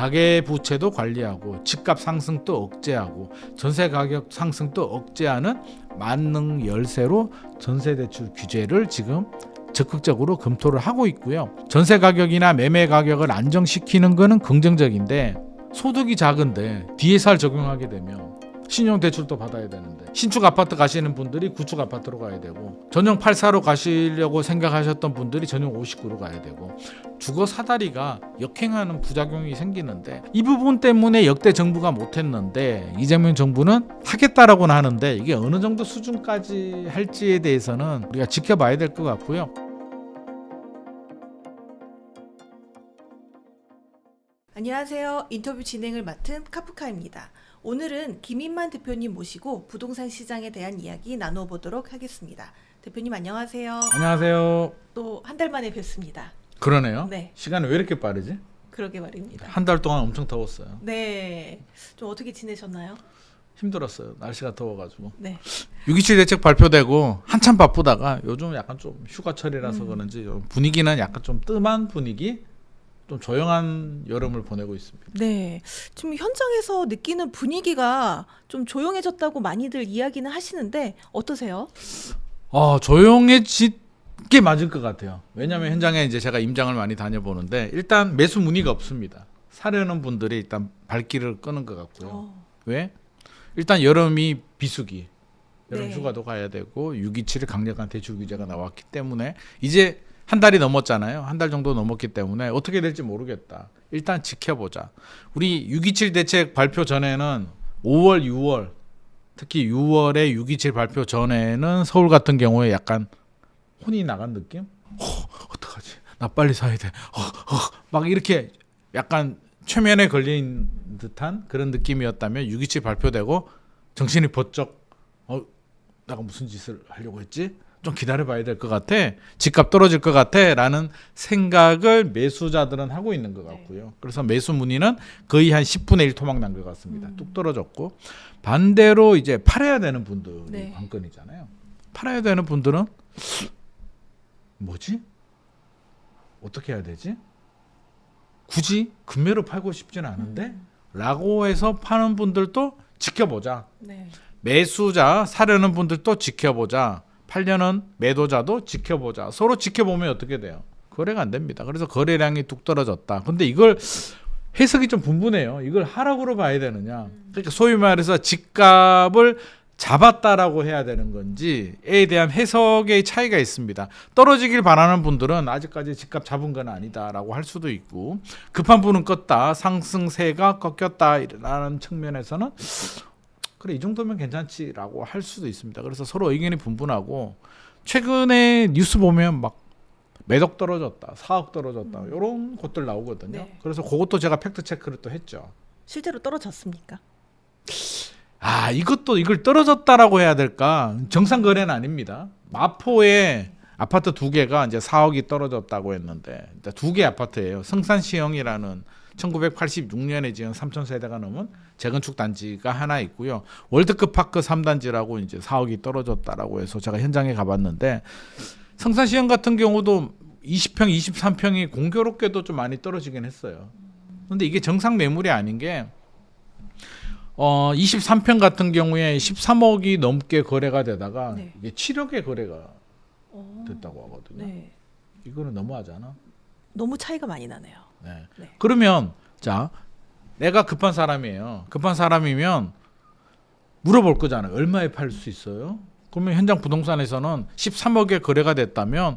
가계 부채도 관리하고 집값 상승도 억제하고 전세 가격 상승도 억제하는 만능 열쇠로 전세 대출 규제를 지금 적극적으로 검토를 하고 있고요. 전세 가격이나 매매 가격을 안정시키는 것은 긍정적인데 소득이 작은데 DSR 적용하게 되면 신용대출도 받아야 되는데 신축 아파트 가시는 분들이 구축 아파트로 가야 되고 전용 84로 가시려고 생각하셨던 분들이 전용 59로 가야 되고 주거 사다리가 역행하는 부작용이 생기는데 이 부분 때문에 역대 정부가 못했는데 이재명 정부는 하겠다라고는 하는데 이게 어느 정도 수준까지 할지에 대해서는 우리가 지켜봐야 될 것 같고요. 안녕하세요. 인터뷰 진행을 맡은 카프카입니다. 오늘은 김인만 대표님 모시고 부동산 시장에 대한 이야기 나눠보도록 하겠습니다. 대표님 안녕하세요. 안녕하세요. 또 한 달 만에 뵙습니다. 그러네요. 네. 시간이 왜 이렇게 빠르지? 그러게 말입니다. 한 달 동안 엄청 더웠어요. 네. 좀 어떻게 지내셨나요? 힘들었어요. 날씨가 더워가지고. 네. 6.27 대책 발표되고 한참 바쁘다가 요즘 약간 좀 휴가철이라서 그런지 분위기는 약간 좀 뜸한 분위기? 좀 조용한 여름을 보내고 있습니다. 네. 지금 현장에서 느끼는 분위기가 좀 조용해졌다고 많이들 이야기는 하시는데 어떠세요? 조용해지게 맞을 것 같아요. 왜냐하면 현장에 이제 제가 임장을 많이 다녀보는데 일단 매수 문의가 없습니다. 사려는 분들이 일단 발길을 끄는 것 같고요. 왜? 일단 여름이 비수기, 여름 네. 휴가도 가야 되고 6.27의 강력한 대출 규제가 나왔기 때문에 이제 한 달이 넘었잖아요. 한 달 정도 넘었기 때문에 어떻게 될지 모르겠다. 일단 지켜보자. 우리 6.27 대책 발표 전에는 5월, 6월, 특히 6월에 6.27 발표 전에는 서울 같은 경우에 약간 혼이 나간 느낌? 어떡하지? 나 빨리 사야 돼. 막 이렇게 약간 최면에 걸린 듯한 그런 느낌이었다면 6.27 발표되고 정신이 번쩍 내가 무슨 짓을 하려고 했지? 좀 기다려봐야 될 것 같아. 집값 떨어질 것 같아. 라는 생각을 매수자들은 하고 있는 것 같고요. 그래서 매수 문의는 거의 한 10분의 1 토막 난 것 같습니다. 뚝 떨어졌고 반대로 이제 팔아야 되는 분들이 네. 관건이잖아요. 팔아야 되는 분들은 뭐지? 어떻게 해야 되지? 굳이 금매로 팔고 싶지는 않은데 라고 해서 파는 분들도 지켜보자. 네. 매수자 사려는 분들도 지켜보자. 팔려는 매도자도 지켜보자. 서로 지켜보면 어떻게 돼요? 거래가 안 됩니다. 그래서 거래량이 뚝 떨어졌다. 근데 이걸 해석이 좀 분분해요. 이걸 하락으로 봐야 되느냐. 그러니까 소위 말해서 집값을 잡았다라고 해야 되는 건지에 대한 해석의 차이가 있습니다. 떨어지길 바라는 분들은 아직까지 집값 잡은 건 아니다라고 할 수도 있고 급한 불은 껐다. 상승세가 꺾였다라는 측면에서는 그래 이 정도면 괜찮지라고 할 수도 있습니다. 그래서 서로 의견이 분분하고 최근에 뉴스 보면 막 매덕 떨어졌다, 사억 떨어졌다 이런 것들 나오거든요. 네. 그래서 그것도 제가 팩트 체크를 또 했죠. 실제로 떨어졌습니까? 이걸 떨어졌다라고 해야 될까? 정상 거래는 아닙니다. 마포에 아파트 2개가 이제 4억이 떨어졌다고 했는데 2개 아파트예요. 성산시형이라는 1986년에 지은 3,000세대가 넘은 재건축 단지가 하나 있고요. 월드컵 파크 3단지라고 이제 4억이 떨어졌다라고 해서 제가 현장에 가봤는데 성산시형 같은 경우도 20평, 23평이 공교롭게도 좀 많이 떨어지긴 했어요. 근데 이게 정상 매물이 아닌 게 23평 같은 경우에 13억이 넘게 거래가 되다가 네. 이게 7억에 거래가 됐다고 하거든요. 네. 이거는 너무하잖아. 너무 차이가 많이 나네요. 네. 네. 그러면 자 내가 급한 사람이에요. 급한 사람이면 물어볼 거잖아요. 얼마에 팔 수 있어요? 그러면 현장 부동산에서는 13억에 거래가 됐다면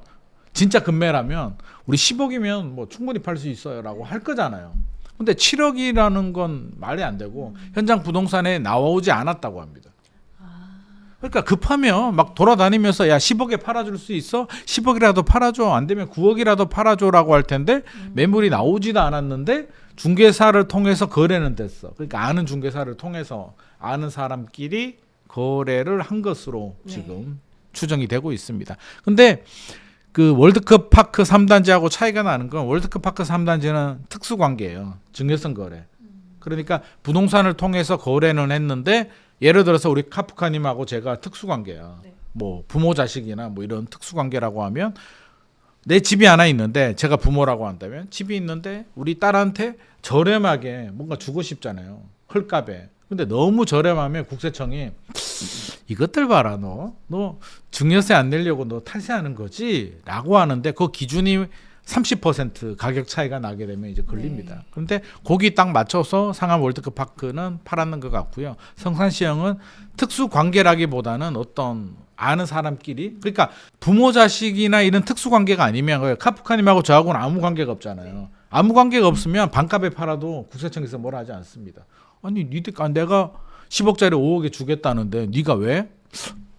진짜 급매라면 우리 10억이면 뭐 충분히 팔 수 있어요라고 할 거잖아요. 근데 7억이라는 건 말이 안 되고 현장 부동산에 나오지 않았다고 합니다. 그러니까 급하면 막 돌아다니면서 야 10억에 팔아줄 수 있어? 10억이라도 팔아줘. 안 되면 9억이라도 팔아줘라고 할 텐데 매물이 나오지도 않았는데 중개사를 통해서 거래는 됐어. 그러니까 아는 중개사를 통해서 아는 사람끼리 거래를 한 것으로 지금 추정이 되고 있습니다. 근데 그 월드컵 파크 3단지하고 차이가 나는 건 월드컵 파크 3단지는 특수관계예요. 증여성 거래. 그러니까 부동산을 통해서 거래는 했는데 예를 들어서 우리 카프카님하고 제가 특수관계야. 뭐 부모 자식이나 뭐 이런 특수관계라고 하면 내 집이 하나 있는데 제가 부모라고 한다면 집이 있는데 우리 딸한테 저렴하게 뭔가 주고 싶잖아요. 헐값에. 근데 너무 저렴하면 국세청이 이것들 봐라 너 증여세 안 내려고 너 탈세하는 거지? 라고 하는데 그 기준이 30% 가격 차이가 나게 되면 이제 걸립니다. 네. 그런데 거기 딱 맞춰서 상암 월드컵 파크는 팔았는 것 같고요. 성산시형은 특수 관계라기보다는 어떤 아는 사람끼리, 그러니까 부모 자식이나 이런 특수 관계가 아니면 카프카님하고 저하고는 아무 관계가 없잖아요. 아무 관계가 없으면 반값에 팔아도 국세청에서 뭐라 하지 않습니다. 아니 내가 10억짜리 5억에 주겠다는데 네가 왜?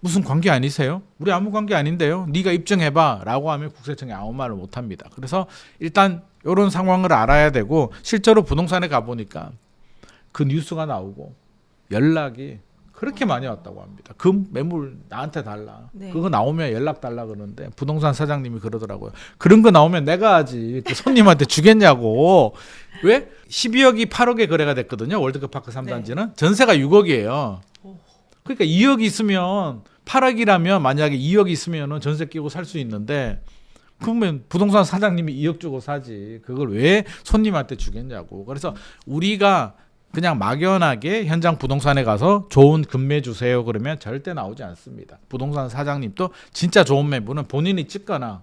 무슨 관계 아니세요? 우리 아무 관계 아닌데요. 네가 입증해봐 라고 하면 국세청이 아무 말을 못합니다. 그래서 일단 이런 상황을 알아야 되고, 실제로 부동산에 가보니까 그 뉴스가 나오고 연락이 그렇게 많이 왔다고 합니다. 그 매물 나한테 달라. 네. 그거 나오면 연락 달라 그러는데 부동산 사장님이 그러더라고요. 그런 거 나오면 내가 하지. 그 손님한테 주겠냐고. 왜? 12억이 8억에 거래가 됐거든요. 월드컵 파크 3단지는. 전세가 6억이에요. 그러니까 2억 있으면 8억이라면 만약에 2억 있으면은 전세 끼고 살 수 있는데, 그러면 부동산 사장님이 2억 주고 사지. 그걸 왜 손님한테 주겠냐고. 그래서 우리가 그냥 막연하게 현장 부동산에 가서 좋은 금매 주세요 그러면 절대 나오지 않습니다. 부동산 사장님도 진짜 좋은 매물은 본인이 찍거나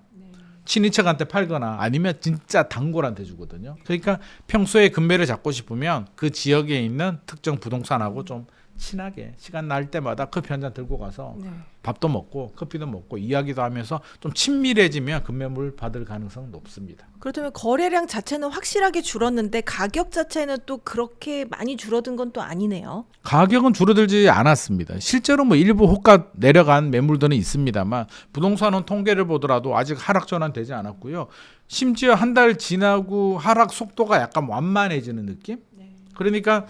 친인척한테 팔거나 아니면 진짜 단골한테 주거든요. 그러니까 평소에 금매를 잡고 싶으면 그 지역에 있는 특정 부동산하고 좀 친하게 시간 날 때마다 커피 한 잔 들고 가서 네. 밥도 먹고 커피도 먹고 이야기도 하면서 좀 친밀해지면 금매물 받을 가능성은 높습니다. 그렇다면 거래량 자체는 확실하게 줄었는데 가격 자체는 또 그렇게 많이 줄어든 건 또 아니네요. 가격은 줄어들지 않았습니다. 실제로 뭐 일부 호가 내려간 매물들은 있습니다만 부동산은 통계를 보더라도 아직 하락 전환되지 않았고요. 심지어 한 달 지나고 하락 속도가 약간 완만해지는 느낌? 그러니까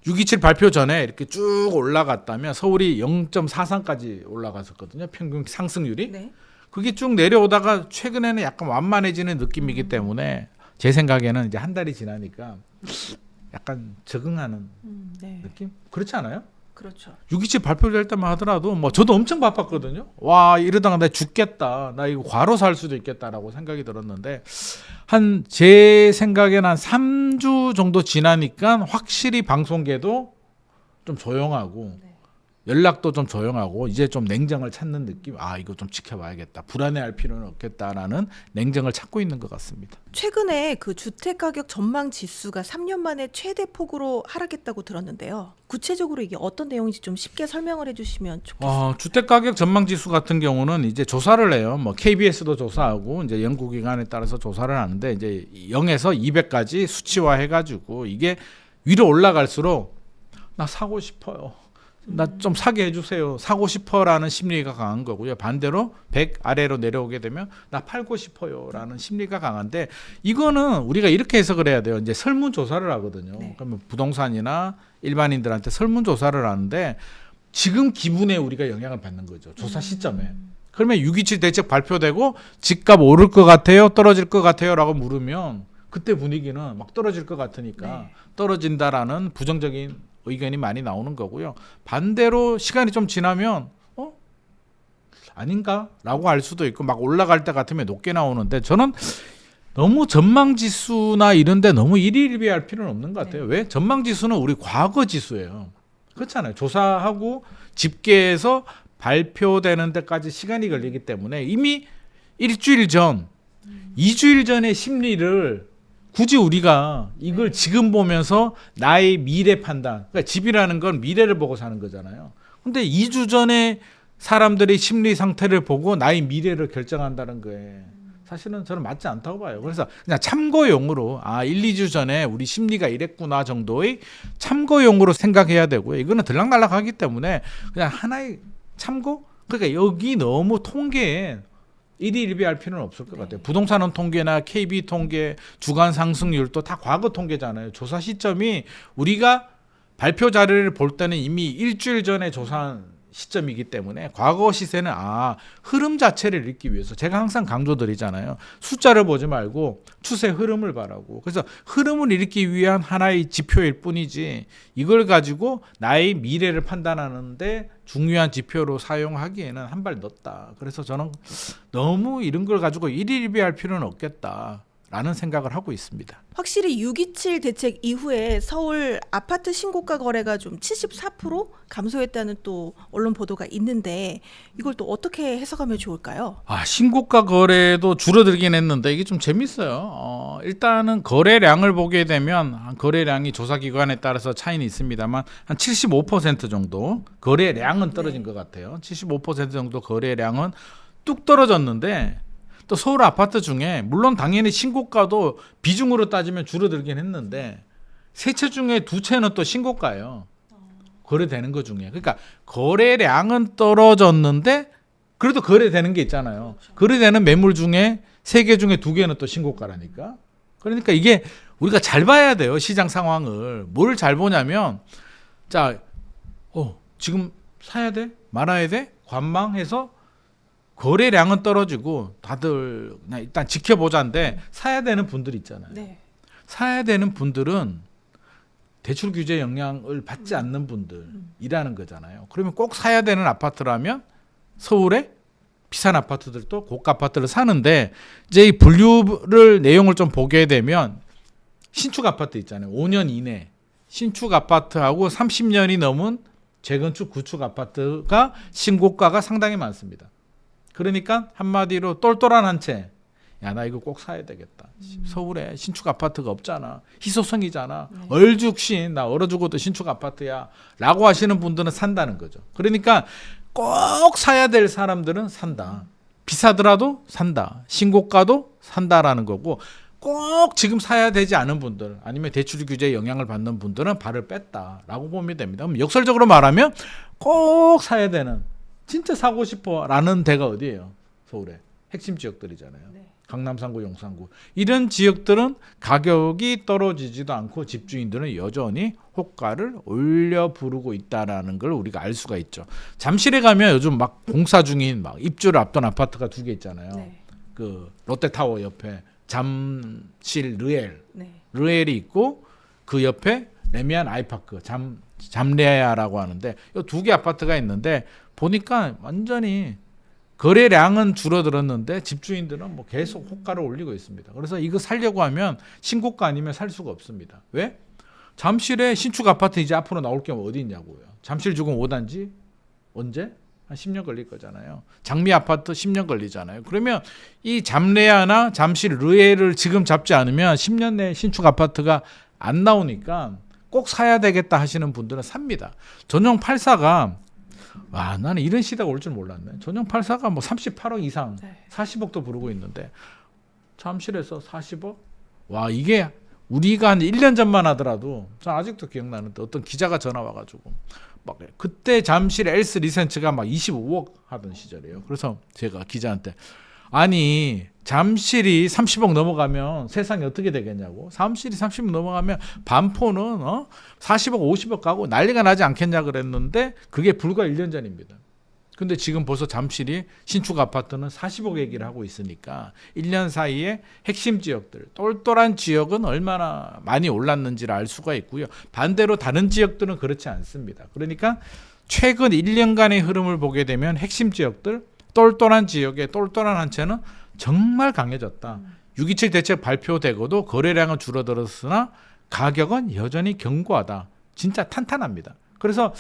627 발표 전에 이렇게 쭉 올라갔다면 서울이 0.43까지 올라갔었거든요. 평균 상승률이. 네. 그게 쭉 내려오다가 최근에는 약간 완만해지는 느낌이기 때문에 제 생각에는 이제 한 달이 지나니까 약간 적응하는 네. 느낌? 그렇지 않아요? 그렇죠. 627 발표될 때만 하더라도 뭐 저도 엄청 바빴거든요. 와 이러다가 나 죽겠다. 나 이거 과로 살 수도 있겠다라고 생각이 들었는데 한 제 생각에는 한 3주 정도 지나니까 확실히 방송계도 좀 조용하고 연락도 좀 조용하고 이제 좀 냉정을 찾는 느낌. 아 이거 좀 지켜봐야겠다. 불안해할 필요는 없겠다라는 냉정을 찾고 있는 것 같습니다. 최근에 그 주택 가격 전망 지수가 3년 만에 최대 폭으로 하락했다고 들었는데요. 구체적으로 이게 어떤 내용인지 좀 쉽게 설명을 해주시면 좋겠습니다. 주택 가격 전망 지수 같은 경우는 이제 조사를 해요. 뭐 KBS도 조사하고 이제 연구기관에 따라서 조사를 하는데 이제 0에서 200까지 수치화해가지고 이게 위로 올라갈수록 나 사고 싶어요. 나 좀 사게 해주세요. 사고 싶어라는 심리가 강한 거고요. 반대로 100 아래로 내려오게 되면 나 팔고 싶어요라는 심리가 강한데 이거는 우리가 이렇게 해석을 해야 돼요. 이제 설문조사를 하거든요. 네. 그러면 부동산이나 일반인들한테 설문조사를 하는데 지금 기분에 우리가 영향을 받는 거죠. 조사 시점에. 그러면 627 대책 발표되고 집값 오를 것 같아요? 떨어질 것 같아요? 라고 물으면 그때 분위기는 막 떨어질 것 같으니까 네. 떨어진다라는 부정적인 의견이 많이 나오는 거고요. 반대로 시간이 좀 지나면 아닌가? 라고 할 수도 있고 막 올라갈 때 같으면 높게 나오는데 저는 너무 전망지수나 이런 데 너무 일희일비할 필요는 없는 것 같아요. 왜? 전망지수는 우리 과거 지수예요. 그렇잖아요. 조사하고 집계해서 발표되는 데까지 시간이 걸리기 때문에 이미 일주일 전, 2주일 전의 심리를 굳이 우리가 이걸 지금 보면서 나의 미래 판단, 그러니까 집이라는 건 미래를 보고 사는 거잖아요. 근데 2주 전에 사람들의 심리 상태를 보고 나의 미래를 결정한다는 거에 사실은 저는 맞지 않다고 봐요. 그래서 그냥 참고용으로 1, 2주 전에 우리 심리가 이랬구나 정도의 참고용으로 생각해야 되고요. 이거는 들락날락하기 때문에 그냥 하나의 참고? 그러니까 여기 너무 통계에 일희일비할 필요는 없을 것 같아요. 부동산원 통계나 KB 통계, 주간 상승률도 다 과거 통계잖아요. 조사 시점이 우리가 발표 자료를 볼 때는 이미 일주일 전에 조사한 시점이기 때문에 과거 시세는 흐름 자체를 읽기 위해서 제가 항상 강조드리잖아요. 숫자를 보지 말고 추세 흐름을 바라고. 그래서 흐름을 읽기 위한 하나의 지표일 뿐이지 이걸 가지고 나의 미래를 판단하는데 중요한 지표로 사용하기에는 한 발 늦다. 그래서 저는 너무 이런 걸 가지고 일희일비할 필요는 없겠다라는 생각을 하고 있습니다. 확실히 6.27 대책 이후에 서울 아파트 신고가 거래가 좀 74% 감소했다는 또 언론 보도가 있는데 이걸 또 어떻게 해석하면 좋을까요? 신고가 거래도 줄어들긴 했는데 이게 좀 재밌어요. 일단은 거래량을 보게 되면 거래량이 조사기관에 따라서 차이는 있습니다만 한 75% 정도 거래량은 떨어진 것 같아요. 75% 정도 거래량은 뚝 떨어졌는데 또 서울 아파트 중에 물론 당연히 신고가도 비중으로 따지면 줄어들긴 했는데 세 채 중에 두 채는 또 신고가예요. 거래되는 것 중에. 그러니까 거래량은 떨어졌는데 그래도 거래되는 게 있잖아요. 거래되는 매물 중에 세 개 중에 두 개는 또 신고가라니까. 그러니까 이게 우리가 잘 봐야 돼요. 시장 상황을. 뭘 잘 보냐면 자, 지금 사야 돼? 말아야 돼? 관망해서 거래량은 떨어지고 다들 그냥 일단 지켜보자인데 사야 되는 분들 있잖아요. 네. 사야 되는 분들은 대출 규제 영향을 받지 않는 분들이라는 거잖아요. 그러면 꼭 사야 되는 아파트라면 서울에 비싼 아파트들도 고가 아파트를 사는데 이제 이 분류를 내용을 좀 보게 되면 신축 아파트 있잖아요. 5년 이내 신축 아파트하고 30년이 넘은 재건축 구축 아파트가 신고가가 상당히 많습니다. 그러니까 한마디로 똘똘한 한 채. 야, 나 이거 꼭 사야 되겠다. 서울에 신축 아파트가 없잖아. 희소성이잖아. 네. 얼죽신 나 얼어 죽어도 신축 아파트야. 라고 하시는 분들은 산다는 거죠. 그러니까 꼭 사야 될 사람들은 산다. 비싸더라도 산다. 신고가도 산다라는 거고 꼭 지금 사야 되지 않은 분들 아니면 대출 규제 영향을 받는 분들은 발을 뺐다라고 보면 됩니다. 그럼 역설적으로 말하면 꼭 사야 되는 진짜 사고 싶어라는 데가 어디예요? 서울에 핵심 지역들이잖아요. 네. 강남 3구, 용산구 이런 지역들은 가격이 떨어지지도 않고 집주인들은 여전히 호가를 올려 부르고 있다라는 걸 우리가 알 수가 있죠. 잠실에 가면 요즘 막 공사 중인 막 입주를 앞둔 아파트가 두 개 있잖아요. 네. 그 롯데타워 옆에 잠실 네. 르엘이 있고 그 옆에 레미안 아이파크 잠레아라고 하는데 이 두 개 아파트가 있는데 보니까 완전히 거래량은 줄어들었는데 집주인들은 뭐 계속 호가를 올리고 있습니다. 그래서 이거 살려고 하면 신고가 아니면 살 수가 없습니다. 왜? 잠실에 신축 아파트 이제 앞으로 나올 게 어디 있냐고요. 잠실 주공 5단지 언제? 한 10년 걸릴 거잖아요. 장미 아파트 10년 걸리잖아요. 그러면 이 잠레아나 잠실 르엘을 지금 잡지 않으면 10년 내에 신축 아파트가 안 나오니까 꼭 사야 되겠다 하시는 분들은 삽니다. 전용 84가 와, 나는 이런 시대가 올 줄 몰랐네. 전용 84가 뭐 38억 이상, 네. 40억도 부르고 있는데 잠실에서 40억? 와, 이게 우리가 한 1년 전만 하더라도 전 아직도 기억나는데 어떤 기자가 전화 와가지고 막 그때 잠실 엘스 리센츠가 막 25억 하던 시절이에요. 그래서 제가 기자한테 아니 잠실이 30억 넘어가면 세상이 어떻게 되겠냐고. 잠실이 30억 넘어가면 반포는 40억 50억 가고 난리가 나지 않겠냐 그랬는데 그게 불과 1년 전입니다. 근데 지금 벌써 잠실이 신축 아파트는 40억 얘기를 하고 있으니까 1년 사이에 핵심 지역들 똘똘한 지역은 얼마나 많이 올랐는지를 알 수가 있고요. 반대로 다른 지역들은 그렇지 않습니다. 그러니까 최근 1년간의 흐름을 보게 되면 핵심 지역들 똘똘한 지역의 똘똘한 한 채는 정말 강해졌다. 6.27 대책 발표되고도 거래량은 줄어들었으나 가격은 여전히 견고하다. 진짜 탄탄합니다. 그래서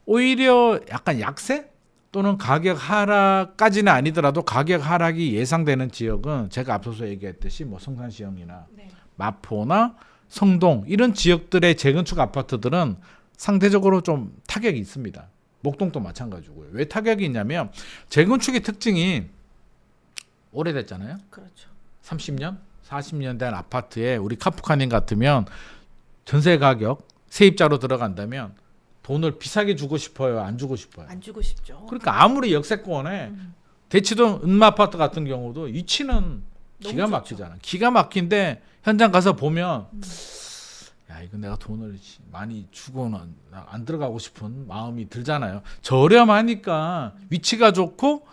오히려 약간 약세 또는 가격 하락까지는 아니더라도 가격 하락이 예상되는 지역은 제가 앞서서 얘기했듯이 뭐 성산시형이나 네. 마포나 성동 이런 지역들의 재건축 아파트들은 상대적으로 좀 타격이 있습니다. 목동도 마찬가지고요. 왜 타격이 있냐면 재건축의 특징이 오래됐잖아요. 그렇죠. 30년, 40년 된 아파트에 우리 카프카님 같으면 전세 가격 세입자로 들어간다면 돈을 비싸게 주고 싶어요? 안 주고 싶어요? 안 주고 싶죠. 그러니까 아무리 역세권에 대치동 은마아파트 같은 경우도 위치는 기가 좋죠. 막히잖아. 기가 막힌데 현장 가서 보면 야 이거 내가 돈을 많이 주고는 안 들어가고 싶은 마음이 들잖아요. 저렴하니까 위치가 좋고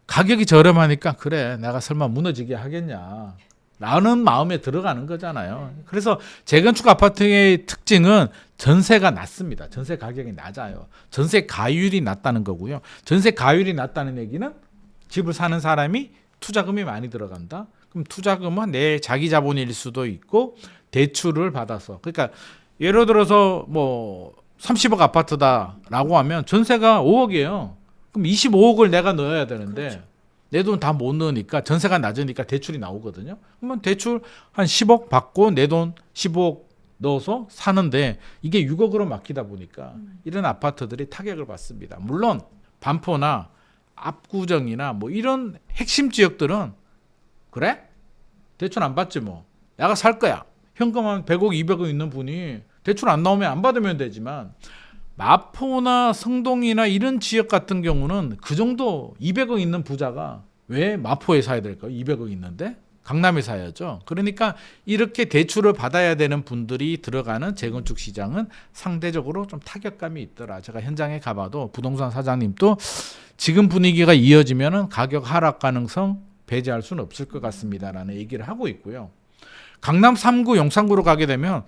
가격이 저렴하니까 그래 내가 설마 무너지게 하겠냐 라는 마음에 들어가는 거잖아요. 그래서 재건축 아파트의 특징은 전세가 낮습니다. 전세 가격이 낮아요. 전세 가율이 낮다는 거고요. 전세 가율이 낮다는 얘기는 집을 사는 사람이 투자금이 많이 들어간다. 그럼 투자금은 내 자기 자본일 수도 있고 대출을 받아서, 그러니까 예를 들어서 뭐 30억 아파트다라고 하면 전세가 5억이에요. 그럼 25억을 내가 넣어야 되는데 그렇죠. 내 돈 다 못 넣으니까 전세가 낮으니까 대출이 나오거든요. 그러면 대출 한 10억 받고 내 돈 15억 넣어서 사는데 이게 6억으로 막히다 보니까 이런 아파트들이 타격을 받습니다. 물론 반포나 압구정이나 뭐 이런 핵심 지역들은 그래? 대출 안 받지 뭐. 내가 살 거야. 현금 한 100억, 200억 있는 분이 대출 안 나오면 안 받으면 되지만 마포나 성동이나 이런 지역 같은 경우는 그 정도 200억 있는 부자가 왜 마포에 사야 될까요? 200억 있는데 강남에 사야죠. 그러니까 이렇게 대출을 받아야 되는 분들이 들어가는 재건축 시장은 상대적으로 좀 타격감이 있더라. 제가 현장에 가봐도 부동산 사장님도 지금 분위기가 이어지면은 가격 하락 가능성 배제할 수는 없을 것 같습니다라는 얘기를 하고 있고요. 강남 3구, 용산구로 가게 되면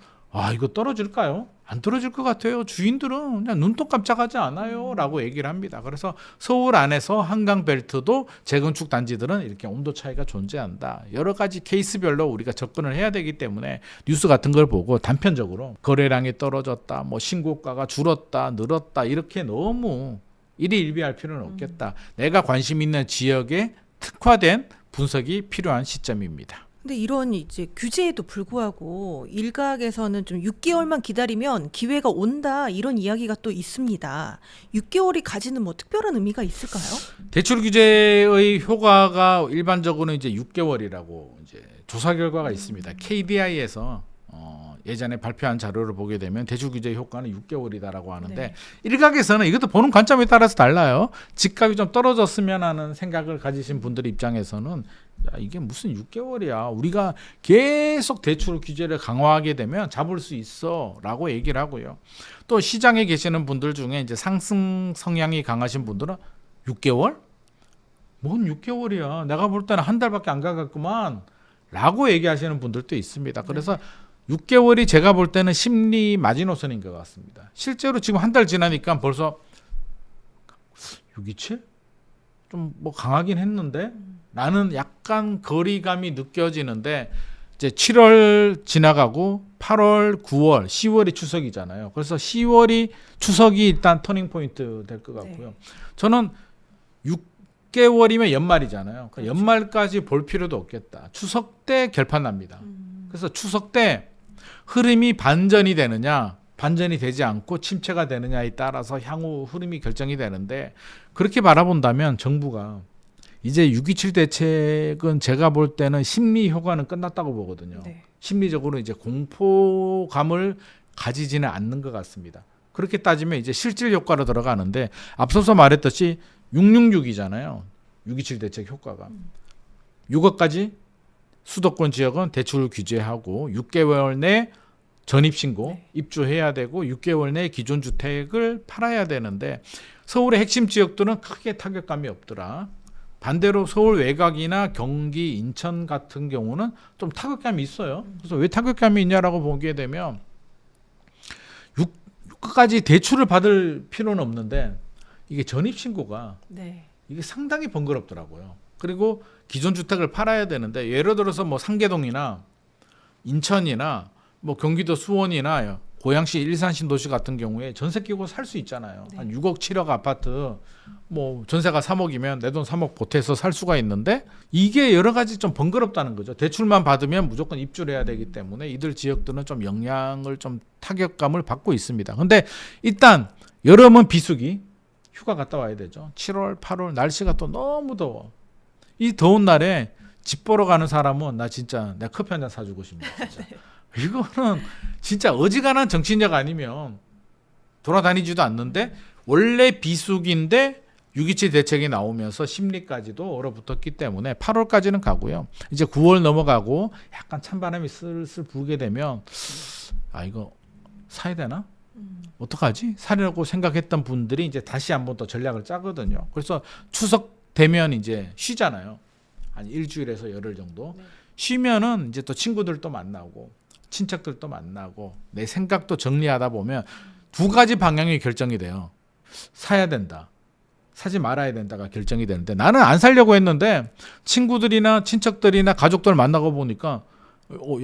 이거 떨어질까요? 안 떨어질 것 같아요. 주인들은 그냥 눈도 깜짝하지 않아요 라고 얘기를 합니다. 그래서 서울 안에서 한강벨트도 재건축 단지들은 이렇게 온도 차이가 존재한다. 여러 가지 케이스별로 우리가 접근을 해야 되기 때문에 뉴스 같은 걸 보고 단편적으로 거래량이 떨어졌다, 뭐 신고가가 줄었다, 늘었다 이렇게 너무 일희일비할 필요는 없겠다. 내가 관심 있는 지역에 특화된 분석이 필요한 시점입니다. 근데 이런 이제 규제에도 불구하고 일각에서는 좀 6개월만 기다리면 기회가 온다 이런 이야기가 또 있습니다. 6개월이 가지는 뭐 특별한 의미가 있을까요? 대출 규제의 효과가 일반적으로 이제 6개월이라고 이제 조사 결과가 있습니다. KDI에서 예전에 발표한 자료를 보게 되면 대출 규제 효과는 6개월이다라고 하는데 네. 일각에서는 이것도 보는 관점에 따라서 달라요. 집값이 좀 떨어졌으면 하는 생각을 가지신 분들 입장에서는 이게 무슨 6개월이야. 우리가 계속 대출 규제를 강화하게 되면 잡을 수 있어라고 얘기를 하고요. 또 시장에 계시는 분들 중에 이제 상승 성향이 강하신 분들은 6개월? 뭔 6개월이야. 내가 볼 때는 한 달밖에 안 가겠구만. 라고 얘기하시는 분들도 있습니다. 그래서 6개월이 제가 볼 때는 심리 마지노선인 것 같습니다. 실제로 지금 한 달 지나니까 벌써 627? 좀 뭐 강하긴 했는데 나는 약간 거리감이 느껴지는데 이제 7월 지나가고 8월, 9월, 10월이 추석이잖아요. 그래서 10월이 추석이 일단 터닝 포인트 될 것 같고요. 네. 저는 6개월이면 연말이잖아요. 그러니까 연말까지 볼 필요도 없겠다. 추석 때 결판 납니다. 그래서 추석 때 흐름이 반전이 되느냐, 반전이 되지 않고 침체가 되느냐에 따라서 향후 흐름이 결정이 되는데 그렇게 바라본다면 정부가 이제 6.27 대책은 제가 볼 때는 심리 효과는 끝났다고 보거든요. 네. 심리적으로 이제 공포감을 가지지는 않는 것 같습니다. 그렇게 따지면 이제 실질 효과로 들어가는데 앞서서 말했듯이 666이잖아요. 6.27 대책 효과가. 6억까지 수도권 지역은 대출 규제하고 6개월 내 전입신고 네. 입주해야 되고 6개월 내 기존 주택을 팔아야 되는데 서울의 핵심 지역들은 크게 타격감이 없더라. 반대로 서울 외곽이나 경기, 인천 같은 경우는 좀 타격감이 있어요. 그래서 왜 타격감이 있냐라고 보게 되면 6까지 대출을 받을 필요는 없는데 이게 전입신고가 네. 이게 상당히 번거롭더라고요. 그리고 기존 주택을 팔아야 되는데 예를 들어서 뭐 상계동이나 인천이나 뭐 경기도 수원이나 고양시 일산 신도시 같은 경우에 전세 끼고 살 수 있잖아요. 네. 한 6억 7억 아파트 뭐 전세가 3억이면 내 돈 3억 보태서 살 수가 있는데 이게 여러 가지 좀 번거롭다는 거죠. 대출만 받으면 무조건 입주를 해야 되기 때문에 이들 지역들은 좀 영향을 좀 타격감을 받고 있습니다. 근데 일단 여름은 비수기 휴가 갔다 와야 되죠. 7월 8월 날씨가 또 너무 더워. 이 더운 날에 집 보러 가는 사람은 나 진짜 내가 커피 한 잔 사주고 싶네요. 진짜. 이거는 진짜 어지간한 정치인력 아니면 돌아다니지도 않는데 원래 비수기인데 6.27 대책이 나오면서 심리까지도 얼어붙었기 때문에 8월까지는 가고요. 이제 9월 넘어가고 약간 찬바람이 슬슬 불게 되면 이거 사야 되나? 어떡하지? 사려고 생각했던 분들이 이제 다시 한번 더 전략을 짜거든요. 그래서 추석 되면 이제 쉬잖아요. 한 일주일에서 열흘 정도. 네. 쉬면은 이제 또 친구들도 만나고 친척들도 만나고 내 생각도 정리하다 보면 두 가지 방향이 결정이 돼요. 사야 된다. 사지 말아야 된다가 결정이 되는데 나는 안 살려고 했는데 친구들이나 친척들이나 가족들 만나고 보니까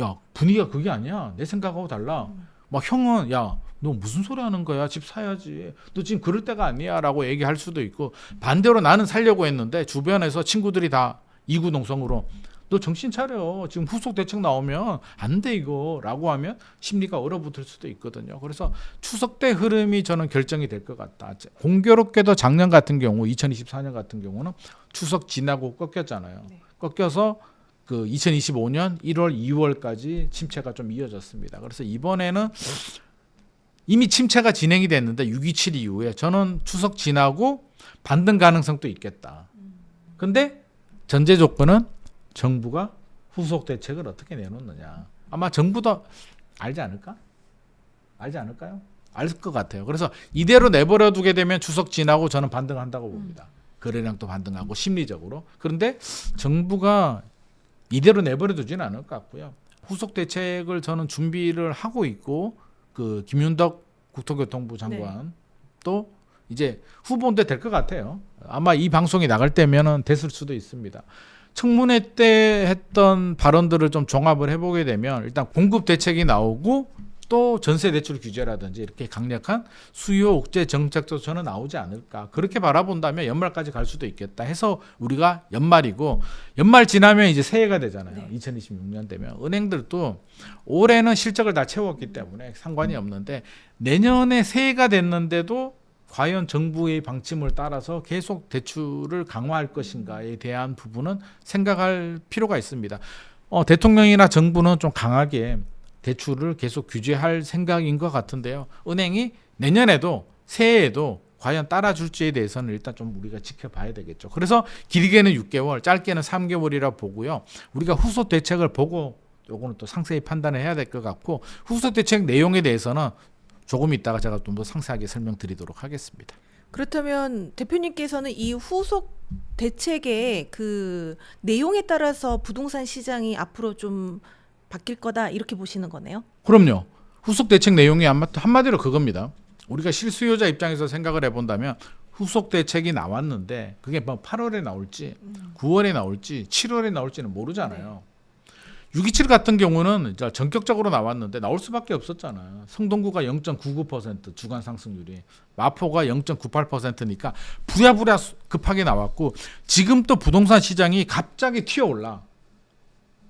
야 분위기가 그게 아니야. 내 생각하고 달라. 막 형은 야 너 무슨 소리 하는 거야? 집 사야지. 너 지금 그럴 때가 아니야 라고 얘기할 수도 있고 반대로 나는 살려고 했는데 주변에서 친구들이 다 이구동성으로 너 정신 차려. 지금 후속 대책 나오면 안 돼 이거 라고 하면 심리가 얼어붙을 수도 있거든요. 그래서 추석 때 흐름이 저는 결정이 될 것 같다. 공교롭게도 작년 같은 경우 2024년 같은 경우는 추석 지나고 꺾였잖아요. 네. 꺾여서 그 2025년 1월 2월까지 침체가 좀 이어졌습니다. 그래서 이번에는 이미 침체가 진행이 됐는데 6.27 이후에 저는 추석 지나고 반등 가능성도 있겠다. 근데 전제 조건은 정부가 후속 대책을 어떻게 내놓느냐. 아마 정부도 알지 않을까? 알지 않을까요? 알 것 같아요. 그래서 이대로 내버려 두게 되면 추석 지나고 저는 반등한다고 봅니다. 거래량도 반등하고 심리적으로. 그런데 정부가 이대로 내버려 두지는 않을 것 같고요. 후속 대책을 저는 준비를 하고 있고 그 김윤덕 국토교통부 장관 또 이제 후보인데 될 것 같아요. 아마 이 방송이 나갈 때면은 됐을 수도 있습니다. 청문회 때 했던 발언들을 좀 종합을 해보게 되면 일단 공급 대책이 나오고 또 전세 대출 규제라든지 이렇게 강력한 수요 억제 정책도 저는 나오지 않을까. 그렇게 바라본다면 연말까지 갈 수도 있겠다 해서 우리가 연말이고 연말 지나면 이제 새해가 되잖아요. 네. 2026년 되면 은행들도 올해는 실적을 다 채웠기 때문에 상관이 없는데 내년에 새해가 됐는데도 과연 정부의 방침을 따라서 계속 대출을 강화할 것인가에 대한 부분은 생각할 필요가 있습니다. 대통령이나 정부는 좀 강하게 대출을 계속 규제할 생각인 것 같은데요. 은행이 내년에도 새해에도 과연 따라줄지에 대해서는 일단 좀 우리가 지켜봐야 되겠죠. 그래서 길게는 6개월, 짧게는 3개월이라 보고요. 우리가 후속 대책을 보고 요거는 또 상세히 판단을 해야 될 것 같고 후속 대책 내용에 대해서는 조금 이따가 제가 좀 더 상세하게 설명드리도록 하겠습니다. 그렇다면 대표님께서는 이 후속 대책의 그 내용에 따라서 부동산 시장이 앞으로 좀 바뀔 거다 이렇게 보시는 거네요. 그럼요. 후속 대책 내용이 한마디로 그겁니다. 우리가 실수요자 입장에서 생각을 해본다면 후속 대책이 나왔는데 그게 뭐 8월에 나올지 9월에 나올지 7월에 나올지는 모르잖아요. 6.27 같은 경우는 전격적으로 나왔는데 나올 수밖에 없었잖아요. 성동구가 0.99% 주간 상승률이 마포가 0.98%니까 부랴부랴 급하게 나왔고 지금 또 부동산 시장이 갑자기 튀어올라.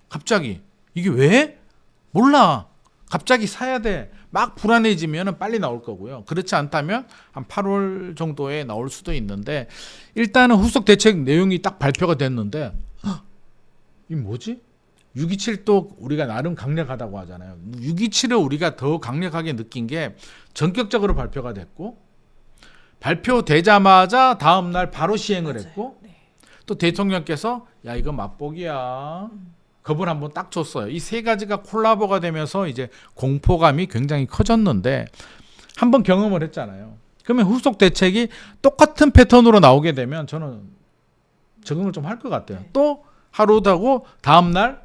갑자기. 이게 왜? 몰라. 갑자기 사야 돼. 막 불안해지면 빨리 나올 거고요. 그렇지 않다면 한 8월 정도에 나올 수도 있는데 일단은 후속 대책 내용이 딱 발표가 됐는데 이 뭐지? 6.27도 우리가 나름 강력하다고 하잖아요. 6.27을 우리가 더 강력하게 느낀 게 전격적으로 발표가 됐고 발표되자마자 다음 날 바로 시행을 맞아요. 했고 네. 또 대통령께서 야 이거 맛보기야. 겁을 한번 딱 줬어요. 이 세 가지가 콜라보가 되면서 이제 공포감이 굉장히 커졌는데 한번 경험을 했잖아요. 그러면 후속 대책이 똑같은 패턴으로 나오게 되면 저는 적응을 좀 할 것 같아요. 네. 또 하루 다고 다음 날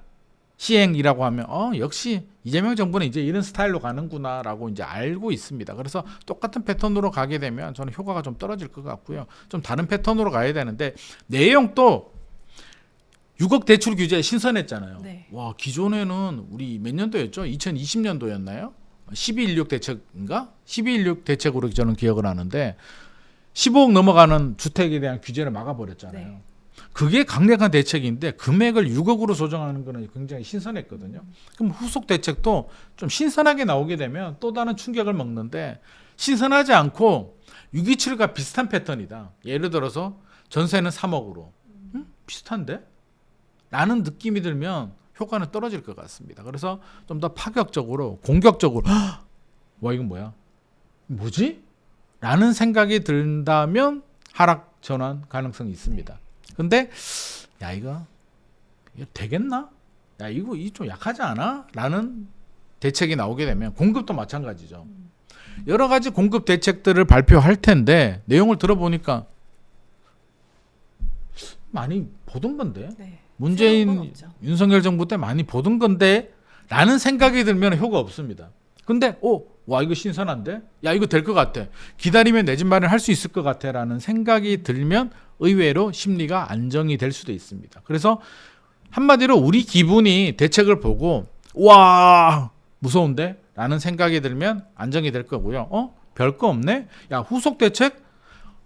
시행이라고 하면 역시 이재명 정부는 이제 이런 스타일로 가는구나라고 이제 알고 있습니다. 그래서 똑같은 패턴으로 가게 되면 저는 효과가 좀 떨어질 것 같고요. 좀 다른 패턴으로 가야 되는데 내용도 6억 대출 규제 신선했잖아요. 네. 와 기존에는 우리 몇 년도였죠? 2020년도였나요? 12.16 대책인가? 12.16 대책으로 저는 기억을 하는데 15억 넘어가는 주택에 대한 규제를 막아버렸잖아요. 네. 그게 강력한 대책인데 금액을 6억으로 조정하는 거는 굉장히 신선했거든요. 그럼 후속 대책도 좀 신선하게 나오게 되면 또 다른 충격을 먹는데 신선하지 않고 6.27과 비슷한 패턴이다. 예를 들어서 전세는 3억으로 비슷한데? 라는 느낌이 들면 효과는 떨어질 것 같습니다. 그래서 좀 더 파격적으로 공격적으로 와 이건 뭐야? 뭐지? 라는 생각이 든다면 하락 전환 가능성이 있습니다. 근데 야 이거 되겠나? 야 이거 좀 약하지 않아? 라는 대책이 나오게 되면 공급도 마찬가지죠. 여러 가지 공급 대책들을 발표할 텐데 내용을 들어보니까 많이 보던 건데 네. 새로운 건 문재인 없죠. 윤석열 정부 때 많이 보던 건데 라는 생각이 들면 효과 없습니다. 근데 와 이거 신선한데? 야 이거 될 것 같아. 기다리면 내 집 마련 할 수 있을 것 같아 라는 생각이 들면 의외로 심리가 안정이 될 수도 있습니다. 그래서 한마디로 우리 기분이 대책을 보고 와 무서운데? 라는 생각이 들면 안정이 될 거고요. 별거 없네? 야 후속 대책?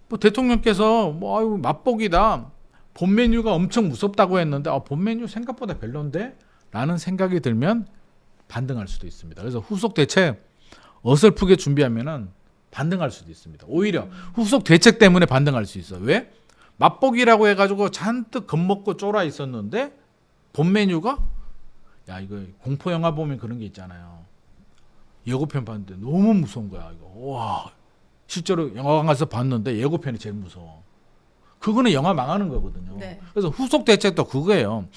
뭐 대통령께서 뭐 아유 맛보기다. 본 메뉴가 엄청 무섭다고 했는데 본 메뉴 생각보다 별론데? 라는 생각이 들면 반등할 수도 있습니다. 그래서 후속 대책 어설프게 준비하면은 반등할 수도 있습니다. 오히려 후속 대책 때문에 반등할 수 있어요. 왜? 맛보기라고 해가지고 잔뜩 겁먹고 쫄아 있었는데 본 메뉴가 야 이거 공포 영화 보면 그런 게 있잖아요. 예고편 봤는데 너무 무서운 거야. 이거 와 실제로 영화관 가서 봤는데 예고편이 제일 무서워. 그거는 영화 망하는 거거든요. 네. 그래서 후속 대책도 그거예요.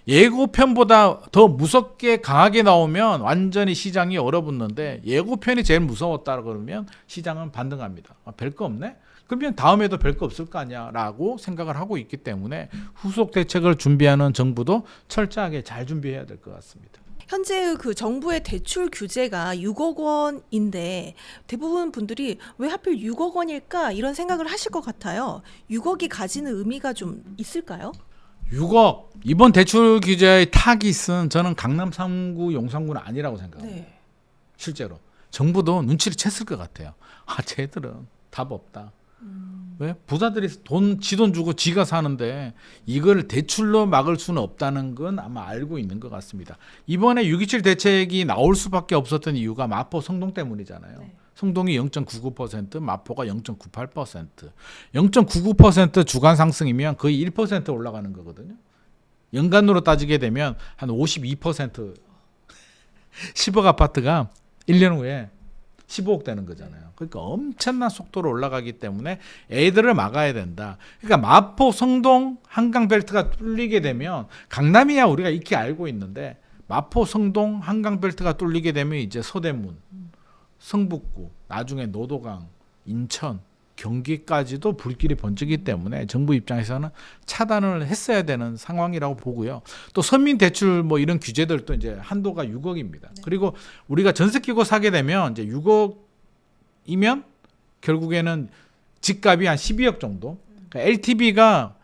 예고편보다 더 무섭게 강하게 나오면 완전히 시장이 얼어붙는데 예고편이 제일 무서웠다 그러면 시장은 반등합니다. 별거 없네? 그러면 다음에도 별거 없을 거 아니야 라고 생각을 하고 있기 때문에 후속 대책을 준비하는 정부도 철저하게 잘 준비해야 될 것 같습니다. 현재의 그 정부의 대출 규제가 6억 원인데 대부분 분들이 왜 하필 6억 원일까 이런 생각을 하실 것 같아요. 6억이 가지는 의미가 좀 있을까요? 6억 이번 대출 규제의 타깃은 저는 강남 3구 용산구는 아니라고 생각합니다. 네. 실제로 정부도 눈치를 챘을 것 같아요. 쟤들은 답 없다. 왜? 부자들이 지돈 주고 지가 사는데 이걸 대출로 막을 수는 없다는 건 아마 알고 있는 것 같습니다. 이번에 6.27 대책이 나올 수밖에 없었던 이유가 마포 성동 때문이잖아요. 네. 성동이 0.99%, 마포가 0.98%. 0.99% 주간 상승이면 거의 1% 올라가는 거거든요. 연간으로 따지게 되면 한 52% 10억 아파트가 1년 후에 15억 되는 거잖아요. 그러니까 엄청난 속도로 올라가기 때문에 애들을 막아야 된다. 그러니까 마포, 성동, 한강벨트가 뚫리게 되면 강남이야 우리가 익히 알고 있는데 마포, 성동, 한강벨트가 뚫리게 되면 이제 서대문, 성북구, 나중에 노도강, 인천, 경기까지도 불길이 번지기 때문에 정부 입장에서는 차단을 했어야 되는 상황이라고 보고요. 또 서민 대출 뭐 이런 규제들도 이제 한도가 6억입니다. 네. 그리고 우리가 전세 끼고 사게 되면 이제 6억이면 결국에는 집값이 한 12억 정도. 그러니까 LTV가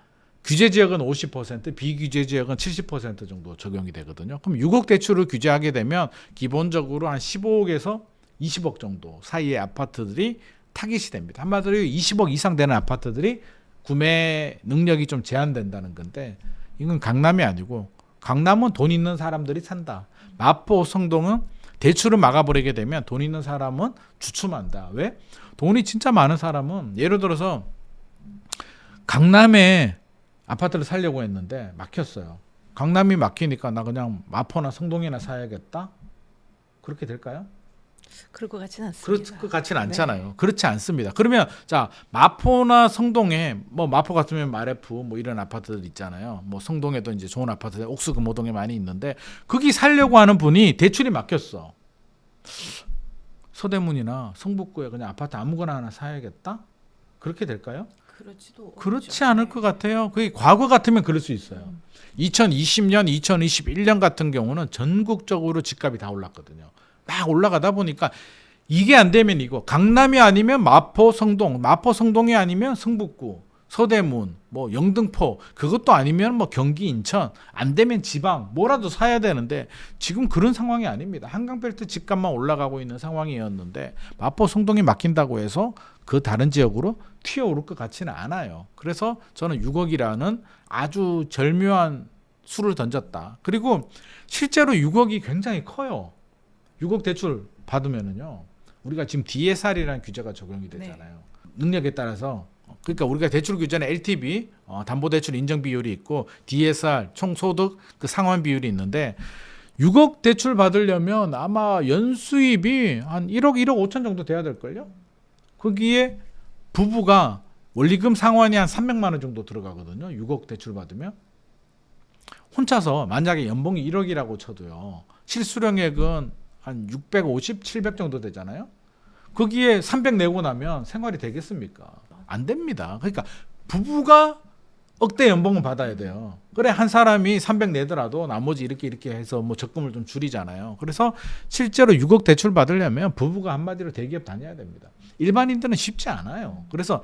규제 지역은 50%, 비규제 지역은 70% 정도 적용이 되거든요. 그럼 6억 대출을 규제하게 되면 기본적으로 한 15억에서 20억 정도 사이의 아파트들이 타깃이 됩니다. 한마디로 20억 이상 되는 아파트들이 구매 능력이 좀 제한된다는 건데 이건 강남이 아니고 강남은 돈 있는 사람들이 산다. 마포, 성동은 대출을 막아버리게 되면 돈 있는 사람은 주춤한다. 왜? 돈이 진짜 많은 사람은 예를 들어서 강남에 아파트를 살려고 했는데 막혔어요. 강남이 막히니까 나 그냥 마포나 성동이나 사야겠다? 그렇게 될까요? 그럴 것 같지는 않습니다. 그럴 것 같지는 않잖아요. 네. 그렇지 않습니다. 그러면 자 마포나 성동에 뭐 마포 같으면 마레프 뭐 이런 아파트들 있잖아요. 뭐 성동에도 이제 좋은 아파트들 옥수 금호동에 많이 있는데 거기 살려고 하는 분이 대출이 막혔어. 서대문이나 성북구에 그냥 아파트 아무거나 하나 사야겠다? 그렇게 될까요? 그렇지도 그렇지 않죠. 않을 것 같아요. 그게 과거 같으면 그럴 수 있어요. 2020년, 2021년 같은 경우는 전국적으로 집값이 다 올랐거든요. 막 올라가다 보니까 이게 안 되면 이거 강남이 아니면 마포 성동, 마포 성동이 아니면 성북구, 서대문, 뭐 영등포 그것도 아니면 뭐 경기 인천 안 되면 지방 뭐라도 사야 되는데 지금 그런 상황이 아닙니다. 한강벨트 집값만 올라가고 있는 상황이었는데 마포 성동이 막힌다고 해서 그 다른 지역으로 튀어오를 것 같지는 않아요. 그래서 저는 6억이라는 아주 절묘한 수를 던졌다. 그리고 실제로 6억이 굉장히 커요. 6억 대출 받으면은요. 우리가 지금 DSR이라는 규제가 적용이 되잖아요. 능력에 따라서 그러니까 우리가 대출 규제는 LTV, 담보대출 인정 비율이 있고 DSR, 총소득 그 상환 비율이 있는데 6억 대출 받으려면 아마 연수입이 한 1억 5천 정도 돼야 될걸요. 거기에 부부가 원리금 상환이 한 300만 원 정도 들어가거든요. 6억 대출 받으면 혼자서 만약에 연봉이 1억이라고 쳐도요. 실수령액은 한 650, 700 정도 되잖아요. 거기에 300 내고 나면 생활이 되겠습니까? 안 됩니다. 그러니까 부부가 억대 연봉을 받아야 돼요. 그래 한 사람이 300 내더라도 나머지 이렇게 해서 뭐 적금을 좀 줄이잖아요. 그래서 실제로 6억 대출 받으려면 부부가 한마디로 대기업 다녀야 됩니다. 일반인들은 쉽지 않아요. 그래서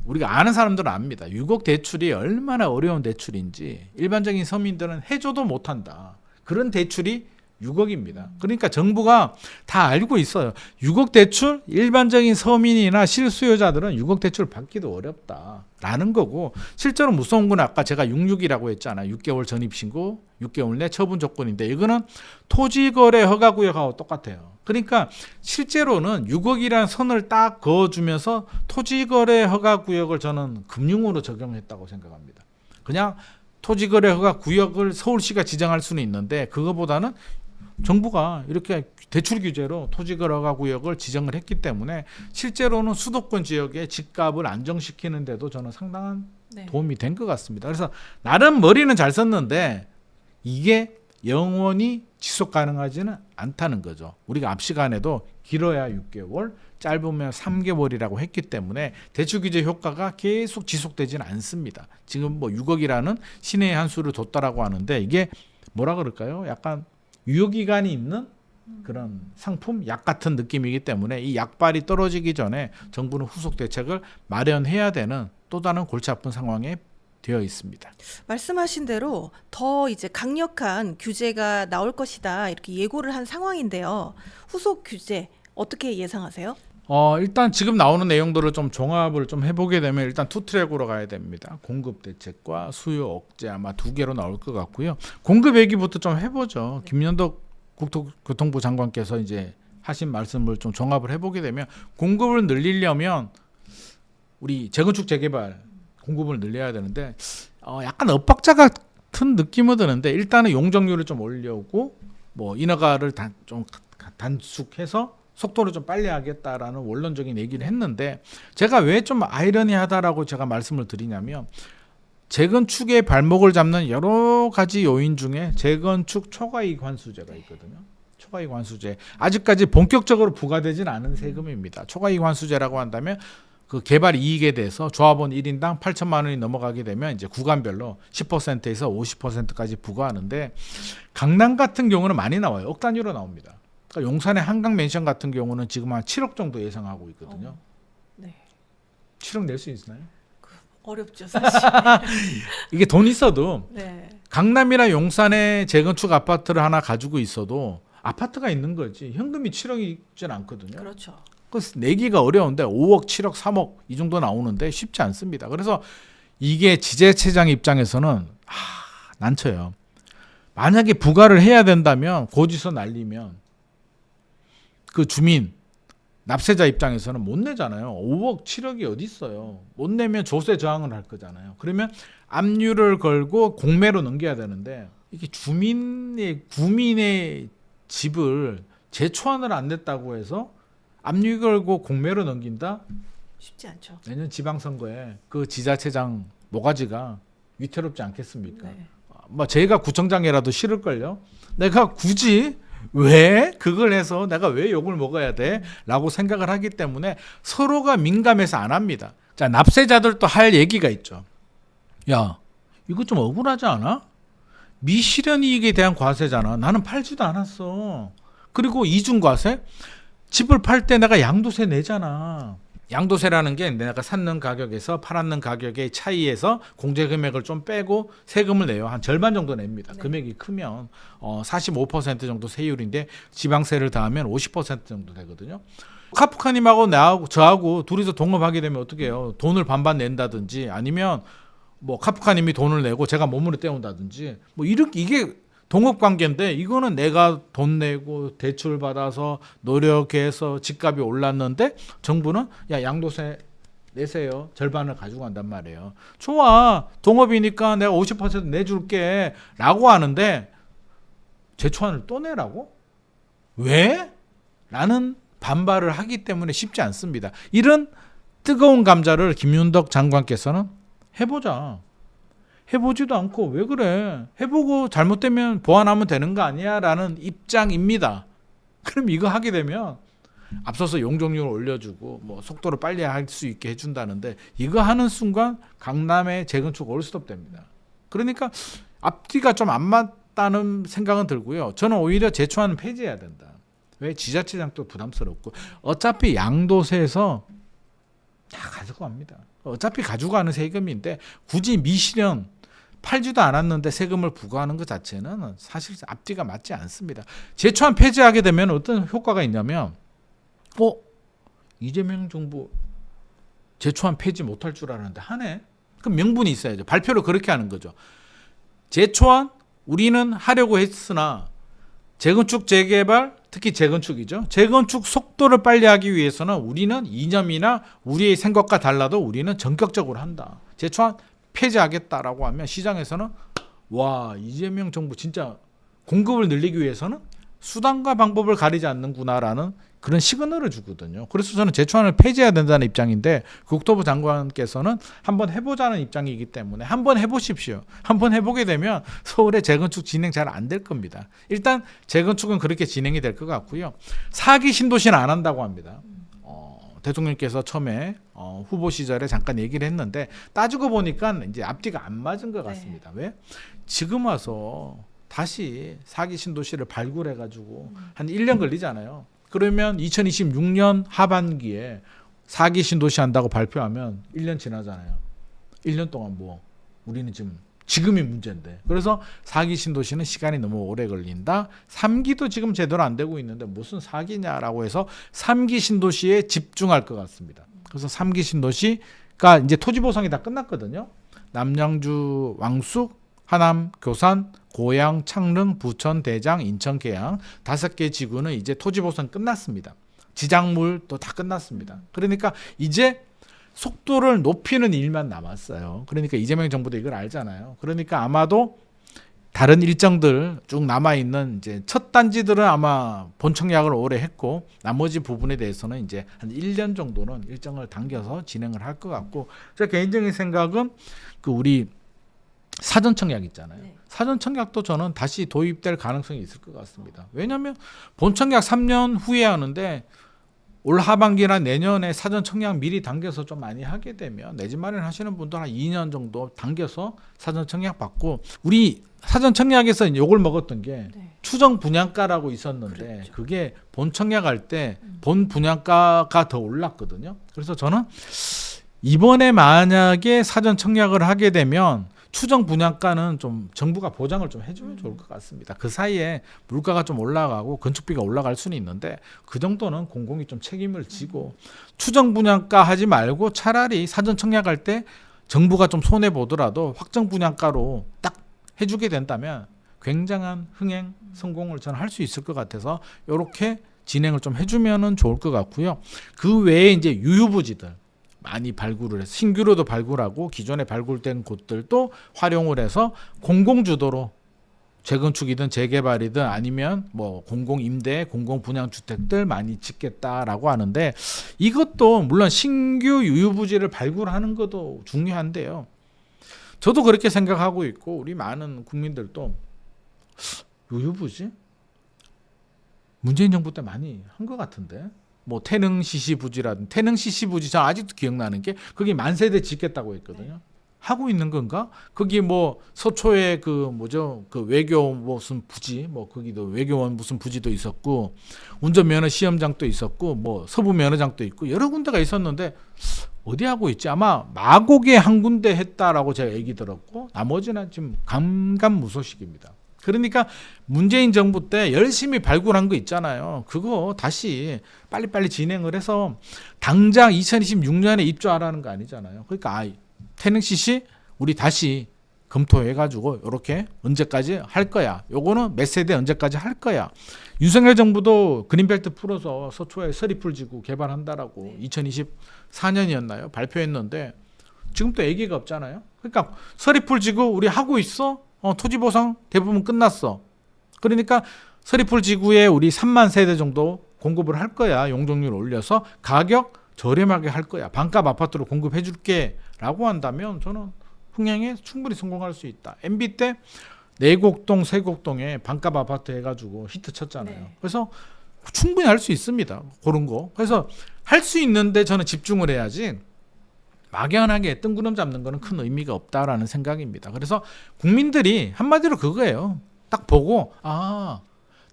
우리가 아는 사람들은 압니다. 6억 대출이 얼마나 어려운 대출인지 일반적인 서민들은 해줘도 못한다. 그런 대출이 6억입니다. 그러니까 정부가 다 알고 있어요. 6억 대출 일반적인 서민이나 실수요자들은 6억 대출 받기도 어렵다라는 거고 실제로 무서운 건 아까 제가 66이라고 했잖아요. 6개월 전입신고 6개월 내 처분 조건인데 이거는 토지거래 허가구역하고 똑같아요. 그러니까 실제로는 6억이라는 선을 딱 그어주면서 토지거래 허가구역을 저는 금융으로 적용했다고 생각합니다. 그냥 토지거래 허가구역을 서울시가 지정할 수는 있는데 그거보다는 정부가 이렇게 대출 규제로 토지거래 허가구역을 지정을 했기 때문에 실제로는 수도권 지역의 집값을 안정시키는 데도 저는 상당한 네. 도움이 된 것 같습니다. 그래서 나름 머리는 잘 썼는데 이게 영원히 지속 가능하지는 않다는 거죠. 우리가 앞 시간에도 길어야 6개월, 짧으면 3개월이라고 했기 때문에 대출 규제 효과가 계속 지속되지는 않습니다. 지금 뭐 6억이라는 신의 한 수를 뒀다라고 하는데 이게 뭐라 그럴까요? 약간 유효기간이 있는 그런 상품, 약 같은 느낌이기 때문에 이 약발이 떨어지기 전에 정부는 후속 대책을 마련해야 되는 또 다른 골치 아픈 상황에 되어 있습니다. 말씀하신 대로 더 이제 강력한 규제가 나올 것이다 이렇게 예고를 한 상황인데요. 후속 규제 어떻게 예상하세요? 일단 지금 나오는 내용들을 좀 종합을 좀 해보게 되면 일단 투 트랙으로 가야 됩니다. 공급 대책과 수요 억제 아마 두 개로 나올 것 같고요. 공급 얘기부터 좀 해보죠. 김연덕 국토교통부 장관께서 이제 하신 말씀을 좀 종합을 해보게 되면 공급을 늘리려면 우리 재건축 재개발 공급을 늘려야 되는데 약간 엇박자 같은 느낌은 드는데 일단은 용적률을 좀 올려고 뭐 인허가를 좀 단축해서 속도를 좀 빨리 하겠다라는 원론적인 얘기를 했는데 제가 왜 좀 아이러니하다라고 제가 말씀을 드리냐면 재건축의 발목을 잡는 여러 가지 요인 중에 재건축 초과이익 환수제가 있거든요. 초과이익 환수제 아직까지 본격적으로 부과되진 않은 세금입니다. 초과이익 환수제라고 한다면 그 개발 이익에 대해서 조합원 1인당 8천만 원이 넘어가게 되면 이제 구간별로 10%에서 50%까지 부과하는데 강남 같은 경우는 많이 나와요. 억 단위로 나옵니다. 그러니까 용산의 한강 맨션 같은 경우는 지금 한 7억 정도 예상하고 있거든요. 네. 7억 낼 수 있나요? 어렵죠, 사실. 이게 돈 있어도 네. 강남이나 용산에 재건축 아파트를 하나 가지고 있어도 아파트가 있는 거지 현금이 7억이 있진 않거든요. 그렇죠. 그래서 내기가 어려운데 5억, 7억, 3억 이 정도 나오는데 쉽지 않습니다. 그래서 이게 지자체장 입장에서는 난처해요. 만약에 부과를 해야 된다면 고지서 날리면 그 주민 납세자 입장에서는 못 내잖아요. 5억, 7억이 어디 있어요. 못 내면 조세 저항을 할 거잖아요. 그러면 압류를 걸고 공매로 넘겨야 되는데 이게 구민의 집을 재초안을 안 냈다고 해서 압류 걸고 공매로 넘긴다? 쉽지 않죠. 내년 지방선거에 그 지자체장 모가지가 위태롭지 않겠습니까? 네. 뭐 제가 구청장이라도 싫을걸요. 내가 굳이 왜 그걸 해서 내가 왜 욕을 먹어야 돼? 라고 생각을 하기 때문에 서로가 민감해서 안 합니다. 자, 납세자들도 할 얘기가 있죠. 야, 이거 좀 억울하지 않아? 미실현 이익에 대한 과세잖아. 나는 팔지도 않았어. 그리고 이중과세? 집을 팔 때 내가 양도세 내잖아. 양도세라는 게 내가 샀는 가격에서 팔았는 가격의 차이에서 공제 금액을 좀 빼고 세금을 내요. 한 절반 정도 냅니다. 네. 금액이 크면 45% 정도 세율인데 지방세를 더하면 50% 정도 되거든요. 카프카님하고 저하고 둘이서 동업하게 되면 어떻게 해요? 돈을 반반 낸다든지 아니면 뭐 카프카님이 돈을 내고 제가 몸으로 떼온다든지 뭐 이게 동업 관계인데 이거는 내가 돈 내고 대출 받아서 노력해서 집값이 올랐는데 정부는 야 양도세 내세요. 절반을 가지고 간단 말이에요. 좋아. 동업이니까 내가 50% 내줄게 라고 하는데 재초안을 또 내라고? 왜? 라는 반발을 하기 때문에 쉽지 않습니다. 이런 뜨거운 감자를 김윤덕 장관께서는 해보자. 해보지도 않고 왜 그래? 해보고 잘못되면 보완하면 되는 거 아니야? 라는 입장입니다. 그럼 이거 하게 되면 앞서서 용적률을 올려주고 뭐 속도를 빨리 할 수 있게 해준다는데 이거 하는 순간 강남의 재건축 올스톱 됩니다. 그러니까 앞뒤가 좀 안 맞다는 생각은 들고요. 저는 오히려 제초안은 폐지해야 된다. 왜? 지자체장도 부담스럽고 어차피 양도세에서 다 가져갑니다. 어차피 가져가는 세금인데 굳이 미실현 팔지도 않았는데 세금을 부과하는 것 자체는 사실 앞뒤가 맞지 않습니다. 제초안 폐지하게 되면 어떤 효과가 있냐면 이재명 정부 제초안 폐지 못할 줄 알았는데 하네. 그럼 명분이 있어야죠. 발표를 그렇게 하는 거죠. 제초안 우리는 하려고 했으나 재건축 재개발 특히 재건축이죠. 재건축 속도를 빨리 하기 위해서는 우리는 이념이나 우리의 생각과 달라도 우리는 전격적으로 한다. 제초안 폐지하겠다라고 하면 시장에서는 와 이재명 정부 진짜 공급을 늘리기 위해서는 수단과 방법을 가리지 않는구나라는 그런 시그널을 주거든요. 그래서 저는 제초안을 폐지해야 된다는 입장인데 국토부 장관께서는 한번 해보자는 입장이기 때문에 한번 해보십시오. 한번 해보게 되면 서울의 재건축 진행 잘 안 될 겁니다. 일단 재건축은 그렇게 진행이 될 것 같고요. 사기 신도시는 안 한다고 합니다. 대통령께서 처음에 후보 시절에 잠깐 얘기를 했는데 따지고 보니까 이제 앞뒤가 안 맞은 것 같습니다. 왜? 지금 와서 다시 사기 신도시를 발굴해가지고 한 1년 걸리잖아요. 그러면 2026년 하반기에 사기 신도시 한다고 발표하면 1년 지나잖아요. 1년 동안 뭐 우리는 지금이 문제인데. 그래서 사기 신도시는 시간이 너무 오래 걸린다. 3기도 지금 제대로 안 되고 있는데 무슨 4기냐라고 해서 3기 신도시에 집중할 것 같습니다. 그래서 3기 신도시가 이제 토지 보상이 다 끝났거든요. 남양주 왕숙, 하남, 교산, 고양, 창릉, 부천, 대장, 인천, 계양 5개 지구는 이제 토지 보상 끝났습니다. 지작물도 다 끝났습니다. 그러니까 이제 속도를 높이는 일만 남았어요. 그러니까 이재명 정부도 이걸 알잖아요. 그러니까 아마도 다른 일정들 쭉 남아있는 이제 첫 단지들은 아마 본청약을 오래 했고 나머지 부분에 대해서는 이제 한 1년 정도는 일정을 당겨서 진행을 할 것 같고 제 개인적인 생각은 그 우리 사전청약 있잖아요. 네. 사전청약도 저는 다시 도입될 가능성이 있을 것 같습니다. 왜냐하면 본청약 3년 후에 하는데 올 하반기나 내년에 사전청약 미리 당겨서 좀 많이 하게 되면 내 집 마련하시는 분들 한 2년 정도 당겨서 사전청약 받고 우리 사전청약에서 욕을 먹었던 게 추정 분양가라고 있었는데 그렇죠. 그게 본청약할 때 본 분양가가 더 올랐거든요. 그래서 저는 이번에 만약에 사전청약을 하게 되면 추정 분양가는 좀 정부가 보장을 좀 해주면 좋을 것 같습니다. 그 사이에 물가가 좀 올라가고 건축비가 올라갈 수는 있는데 그 정도는 공공이 좀 책임을 지고 추정 분양가 하지 말고 차라리 사전 청약할 때 정부가 좀 손해 보더라도 확정 분양가로 딱 해주게 된다면 굉장한 흥행 성공을 저는 할 수 있을 것 같아서 이렇게 진행을 좀 해주면은 좋을 것 같고요. 그 외에 이제 유휴부지들 많이 발굴을 해서 신규로도 발굴하고 기존에 발굴된 곳들도 활용을 해서 공공주도로 재건축이든 재개발이든 아니면 뭐 공공임대, 공공분양주택들 많이 짓겠다라고 하는데 이것도 물론 신규 유휴부지를 발굴하는 것도 중요한데요. 저도 그렇게 생각하고 있고 우리 많은 국민들도 유휴부지? 문재인 정부 때 많이 한 것 같은데 뭐 태릉 시시 부지라든 태릉 시시 부지 저 아직도 기억나는 게 거기 만세대 짓겠다고 했거든요. 하고 있는 건가? 거기 뭐 서초에 그 뭐죠 그 외교 무슨 부지 뭐 거기도 외교원 무슨 부지도 있었고 운전면허 시험장도 있었고 뭐 서부 면허장도 있고 여러 군데가 있었는데 어디 하고 있지? 아마 마곡에 한 군데 했다라고 제가 얘기 들었고 나머지는 지금 감감무소식입니다. 그러니까 문재인 정부 때 열심히 발굴한 거 있잖아요. 그거 다시 빨리빨리 진행을 해서 당장 2026년에 입주하라는 거 아니잖아요. 그러니까 태릉시시 우리 다시 검토해가지고 이렇게 언제까지 할 거야. 요거는 몇 세대 언제까지 할 거야. 윤석열 정부도 그린벨트 풀어서 서초에 서리풀지구 개발한다라고 2024년이었나요? 발표했는데 지금 또 얘기가 없잖아요. 그러니까 서리풀지구 우리 하고 있어? 토지 보상 대부분 끝났어. 그러니까 서리풀 지구에 우리 3만 세대 정도 공급을 할 거야. 용적률 올려서 가격 저렴하게 할 거야. 반값 아파트로 공급해 줄게 라고 한다면 저는 흥행에 충분히 성공할 수 있다. MB 때 내곡동, 세곡동에 반값 아파트 해가지고 히트 쳤잖아요. 네. 그래서 충분히 할 수 있습니다. 그런 거. 그래서 할 수 있는데 저는 집중을 해야지 막연하게 뜬구름 잡는 거는 큰 의미가 없다라는 생각입니다. 그래서 국민들이 한마디로 그거예요. 딱 보고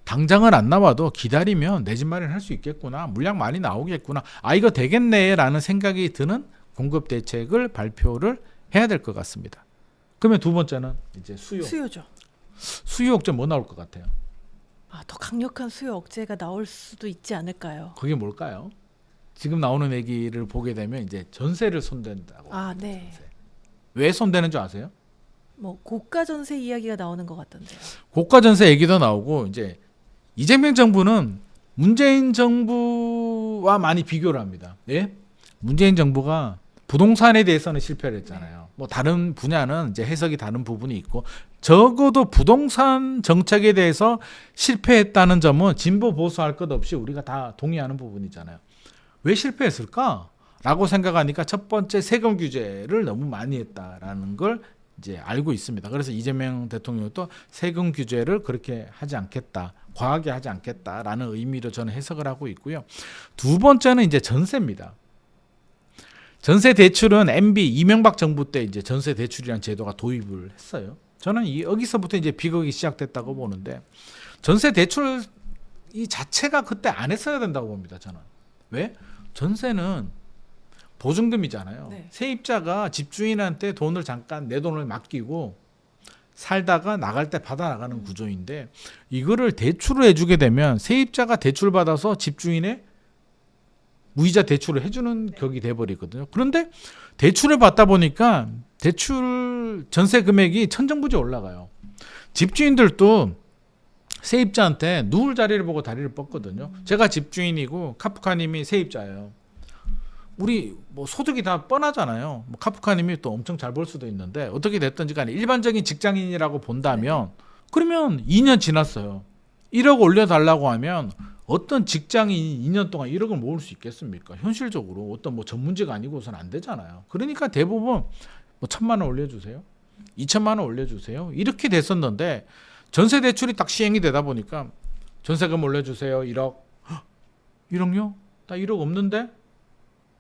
당장은 안 나와도 기다리면 내 집 마련할 수 있겠구나. 물량 많이 나오겠구나. 이거 되겠네라는 생각이 드는 공급 대책을 발표를 해야 될 것 같습니다. 그러면 두 번째는 이제 수요죠. 수요 억제 뭐 나올 것 같아요? 더 강력한 수요 억제가 나올 수도 있지 않을까요? 그게 뭘까요? 지금 나오는 얘기를 보게 되면 이제 전세를 손댄다고. 네. 왜 손대는 줄 아세요? 뭐 고가 전세 이야기가 나오는 것 같던데요. 고가 전세 얘기도 나오고 이제 이재명 정부는 문재인 정부와 많이 비교를 합니다. 예? 문재인 정부가 부동산에 대해서는 실패를 했잖아요. 뭐 다른 분야는 이제 해석이 다른 부분이 있고 적어도 부동산 정책에 대해서 실패했다는 점은 진보 보수할 것 없이 우리가 다 동의하는 부분이잖아요. 왜 실패했을까? 라고 생각하니까 첫 번째 세금 규제를 너무 많이 했다라는 걸 이제 알고 있습니다. 그래서 이재명 대통령도 세금 규제를 그렇게 하지 않겠다, 과하게 하지 않겠다라는 의미로 저는 해석을 하고 있고요. 두 번째는 이제 전세입니다. 전세 대출은 MB 이명박 정부 때 이제 전세 대출이라는 제도가 도입을 했어요. 저는 여기서부터 이제 비극이 시작됐다고 보는데 전세 대출 이 자체가 그때 안 했어야 된다고 봅니다. 저는. 왜? 전세는 보증금이잖아요. 네. 세입자가 집주인한테 돈을 잠깐 내 돈을 맡기고 살다가 나갈 때 받아 나가는 구조인데 이거를 대출을 해주게 되면 세입자가 대출 받아서 집주인의 무이자 대출을 해주는 격이 돼버리거든요. 그런데 대출을 받다 보니까 대출 전세 금액이 천정부지 올라가요. 집주인들도 세입자한테 누울 자리를 보고 다리를 뻗거든요. 제가 집주인이고 카프카님이 세입자예요. 우리 뭐 소득이 다 뻔하잖아요. 뭐 카프카님이 또 엄청 잘 벌 수도 있는데 어떻게 됐든지 간에 일반적인 직장인이라고 본다면 그러면 2년 지났어요. 1억 올려달라고 하면 어떤 직장인이 2년 동안 1억을 모을 수 있겠습니까? 현실적으로 어떤 뭐 전문직 아니고서는 안 되잖아요. 그러니까 대부분 뭐 1,000만 원 올려주세요. 2,000만 원 올려주세요. 이렇게 됐었는데 전세 대출이 딱 시행이 되다 보니까 전세금 올려주세요. 1억. 1억요? 나 1억 없는데?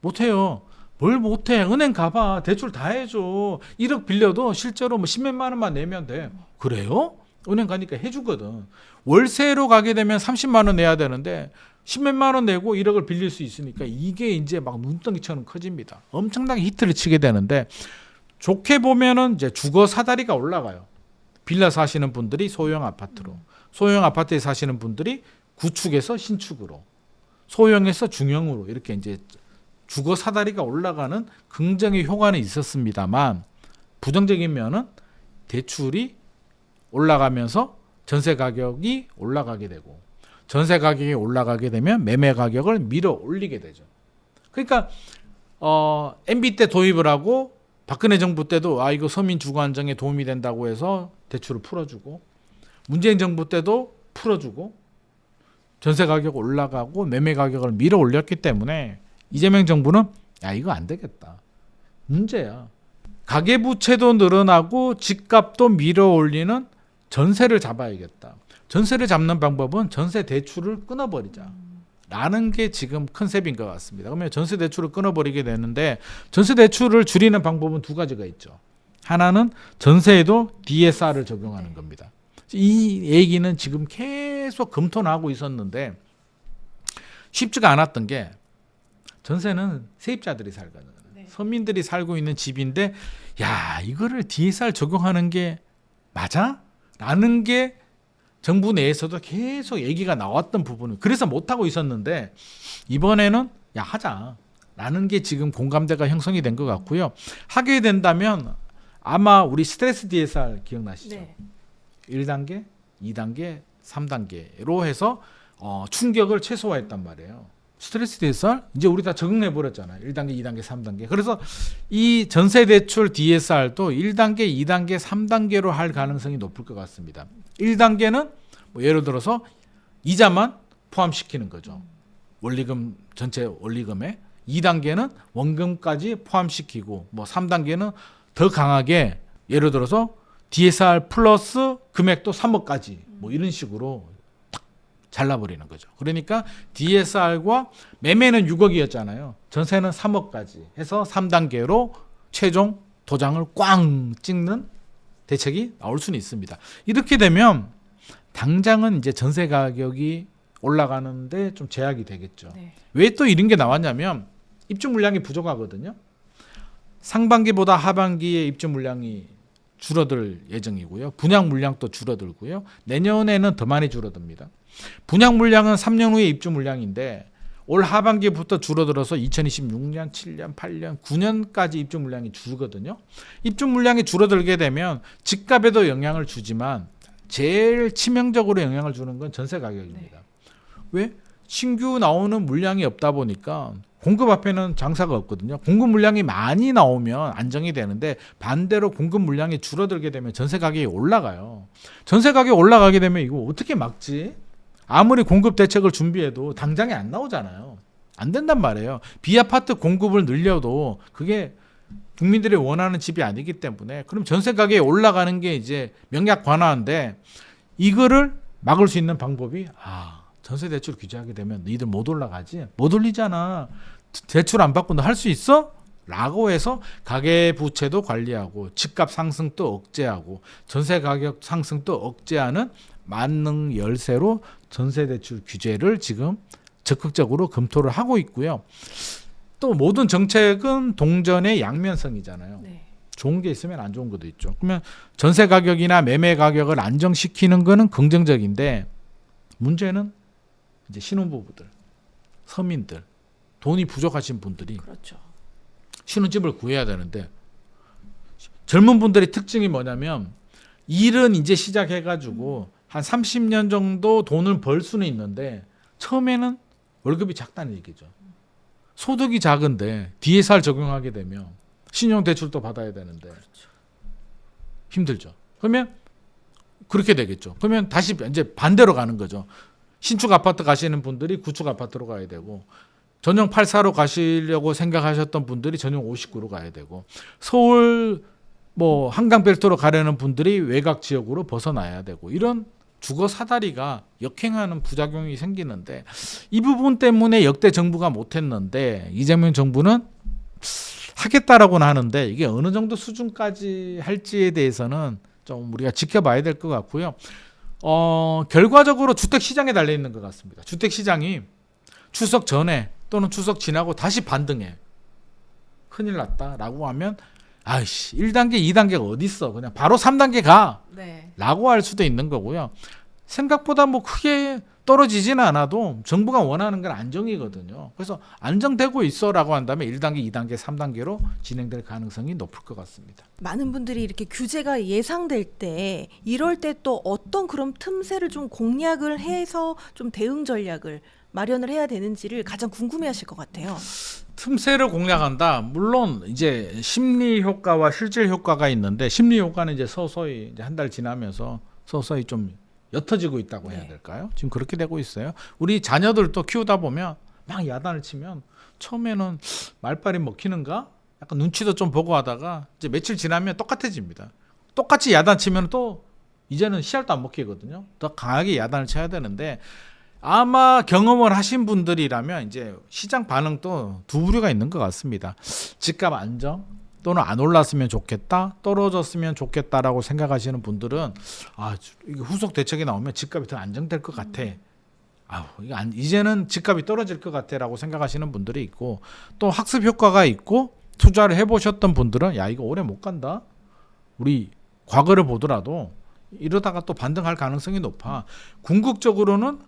못해요. 뭘 못해? 은행 가봐. 대출 다 해줘. 1억 빌려도 실제로 뭐 10몇만 원만 내면 돼. 그래요? 은행 가니까 해주거든. 월세로 가게 되면 30만 원 내야 되는데 10몇만 원 내고 1억을 빌릴 수 있으니까 이게 이제 막 눈덩이처럼 커집니다. 엄청나게 히트를 치게 되는데 좋게 보면은 이제 주거 사다리가 올라가요. 빌라 사시는 분들이 소형 아파트로, 소형 아파트에 사시는 분들이 구축에서 신축으로, 소형에서 중형으로 이렇게 이제 주거 사다리가 올라가는 긍정의 효과는 있었습니다만 부정적인 면은 대출이 올라가면서 전세 가격이 올라가게 되고 전세 가격이 올라가게 되면 매매 가격을 밀어 올리게 되죠. 그러니까 MB 때 도입을 하고 박근혜 정부 때도 이거 서민 주거 안정에 도움이 된다고 해서 대출을 풀어주고 문재인 정부 때도 풀어주고 전세 가격 올라가고 매매 가격을 밀어 올렸기 때문에 이재명 정부는 이거 안 되겠다. 문제야. 가계부채도 늘어나고 집값도 밀어 올리는 전세를 잡아야겠다. 전세를 잡는 방법은 전세 대출을 끊어버리자. 라는 게 지금 컨셉인 것 같습니다. 그러면 전세 대출을 끊어버리게 되는데 전세 대출을 줄이는 방법은 두 가지가 있죠. 하나는 전세에도 DSR을 적용하는 겁니다. 이 얘기는 지금 계속 검토는 하고 있었는데 쉽지가 않았던 게 전세는 세입자들이 살거든요. 네. 서민들이 살고 있는 집인데 이거를 DSR 적용하는 게 맞아? 라는 게 정부 내에서도 계속 얘기가 나왔던 부분은 그래서 못하고 있었는데 이번에는 하자 라는 게 지금 공감대가 형성이 된 것 같고요. 하게 된다면 아마 우리 스트레스 DSR 기억나시죠? 네. 1단계, 2단계, 3단계로 해서 충격을 최소화했단 말이에요. 스트레스 DSR 이제 우리 다 적응해 버렸잖아요. 1단계, 2단계, 3단계. 그래서 이 전세 대출 DSR도 1단계, 2단계, 3단계로 할 가능성이 높을 것 같습니다. 1단계는 뭐 예를 들어서 이자만 포함시키는 거죠. 원리금 전체 원리금에 2단계는 원금까지 포함시키고 뭐 3단계는 더 강하게 예를 들어서 DSR 플러스 금액도 3억까지 뭐 이런 식으로 탁 잘라버리는 거죠. 그러니까 DSR과 매매는 6억이었잖아요. 전세는 3억까지 해서 3단계로 최종 도장을 꽝 찍는 대책이 나올 수는 있습니다. 이렇게 되면 당장은 이제 전세 가격이 올라가는데 좀 제약이 되겠죠. 네. 왜 또 이런 게 나왔냐면 입주 물량이 부족하거든요. 상반기보다 하반기에 입주 물량이 줄어들 예정이고요. 분양 물량도 줄어들고요. 내년에는 더 많이 줄어듭니다. 분양 물량은 3년 후에 입주 물량인데 올 하반기부터 줄어들어서 2026년, 7년, 8년, 9년까지 입주 물량이 줄거든요. 입주 물량이 줄어들게 되면 집값에도 영향을 주지만 제일 치명적으로 영향을 주는 건 전세 가격입니다. 왜? 신규 나오는 물량이 없다 보니까 공급 앞에는 장사가 없거든요. 공급 물량이 많이 나오면 안정이 되는데 반대로 공급 물량이 줄어들게 되면 전세 가격이 올라가요. 전세 가격이 올라가게 되면 이거 어떻게 막지? 아무리 공급 대책을 준비해도 당장에 안 나오잖아요. 안 된단 말이에요. 비아파트 공급을 늘려도 그게 국민들이 원하는 집이 아니기 때문에 그럼 전세 가격이 올라가는 게 이제 명약 관화인데 이거를 막을 수 있는 방법이 전세 대출 규제하게 되면 너희들 못 올라가지? 못 올리잖아. 대출 안 받고 너 할 수 있어? 라고 해서 가계부채도 관리하고 집값 상승도 억제하고 전세 가격 상승도 억제하는 만능 열쇠로 전세 대출 규제를 지금 적극적으로 검토를 하고 있고요. 또 모든 정책은 동전의 양면성이잖아요. 네. 좋은 게 있으면 안 좋은 것도 있죠. 그러면 전세 가격이나 매매 가격을 안정시키는 거는 긍정적인데 문제는 이제 신혼부부들, 서민들, 돈이 부족하신 분들이 그렇죠. 신혼집을 구해야 되는데 젊은 분들의 특징이 뭐냐면 일은 이제 시작해가지고 한 30년 정도 돈을 벌 수는 있는데 처음에는 월급이 작다는 얘기죠. 소득이 작은데 DSR 적용하게 되면 신용대출도 받아야 되는데 힘들죠. 그러면 그렇게 되겠죠. 그러면 다시 이제 반대로 가는 거죠. 신축 아파트 가시는 분들이 구축 아파트로 가야 되고 전용 84로 가시려고 생각하셨던 분들이 전용 59로 가야 되고 서울 뭐 한강벨트로 가려는 분들이 외곽 지역으로 벗어나야 되고 이런 주거 사다리가 역행하는 부작용이 생기는데 이 부분 때문에 역대 정부가 못했는데 이재명 정부는 하겠다라고는 하는데 이게 어느 정도 수준까지 할지에 대해서는 좀 우리가 지켜봐야 될 것 같고요. 결과적으로 주택 시장에 달려 있는 것 같습니다. 주택 시장이 추석 전에 또는 추석 지나고 다시 반등해. 큰일 났다라고 하면 아이씨 1단계 2단계가 어디 있어. 그냥 바로 3단계 가. 네. 라고 할 수도 있는 거고요. 생각보다 뭐 크게 떨어지지는 않아도 정부가 원하는 건 안정이거든요. 그래서 안정되고 있어라고 한다면 1단계, 2단계, 3단계로 진행될 가능성이 높을 것 같습니다. 많은 분들이 이렇게 규제가 예상될 때 이럴 때 또 어떤 그런 틈새를 좀 공략을 해서 좀 대응 전략을 마련을 해야 되는지를 가장 궁금해하실 것 같아요. 틈새를 공략한다. 물론 이제 심리 효과와 실질 효과가 있는데 심리 효과는 이제 서서히 이제 한 달 지나면서 서서히 좀 옅어지고 있다고 해야 될까요? 지금 그렇게 되고 있어요. 우리 자녀들도 키우다 보면 막 야단을 치면 처음에는 말빨이 먹히는가? 약간 눈치도 좀 보고 하다가 이제 며칠 지나면 똑같아집니다. 똑같이 야단 치면 또 이제는 씨알도 안 먹히거든요. 더 강하게 야단을 쳐야 되는데 아마 경험을 하신 분들이라면 이제 시장 반응도 두 부류가 있는 것 같습니다. 집값 안정 또는 안 올랐으면 좋겠다, 떨어졌으면 좋겠다라고 생각하시는 분들은 이게 후속 대책이 나오면 집값이 더 안정될 것 같아. 이제는 집값이 떨어질 것 같아라고 생각하시는 분들이 있고 또 학습 효과가 있고 투자를 해보셨던 분들은 야 이거 오래 못 간다. 우리 과거를 보더라도 이러다가 또 반등할 가능성이 높아. 궁극적으로는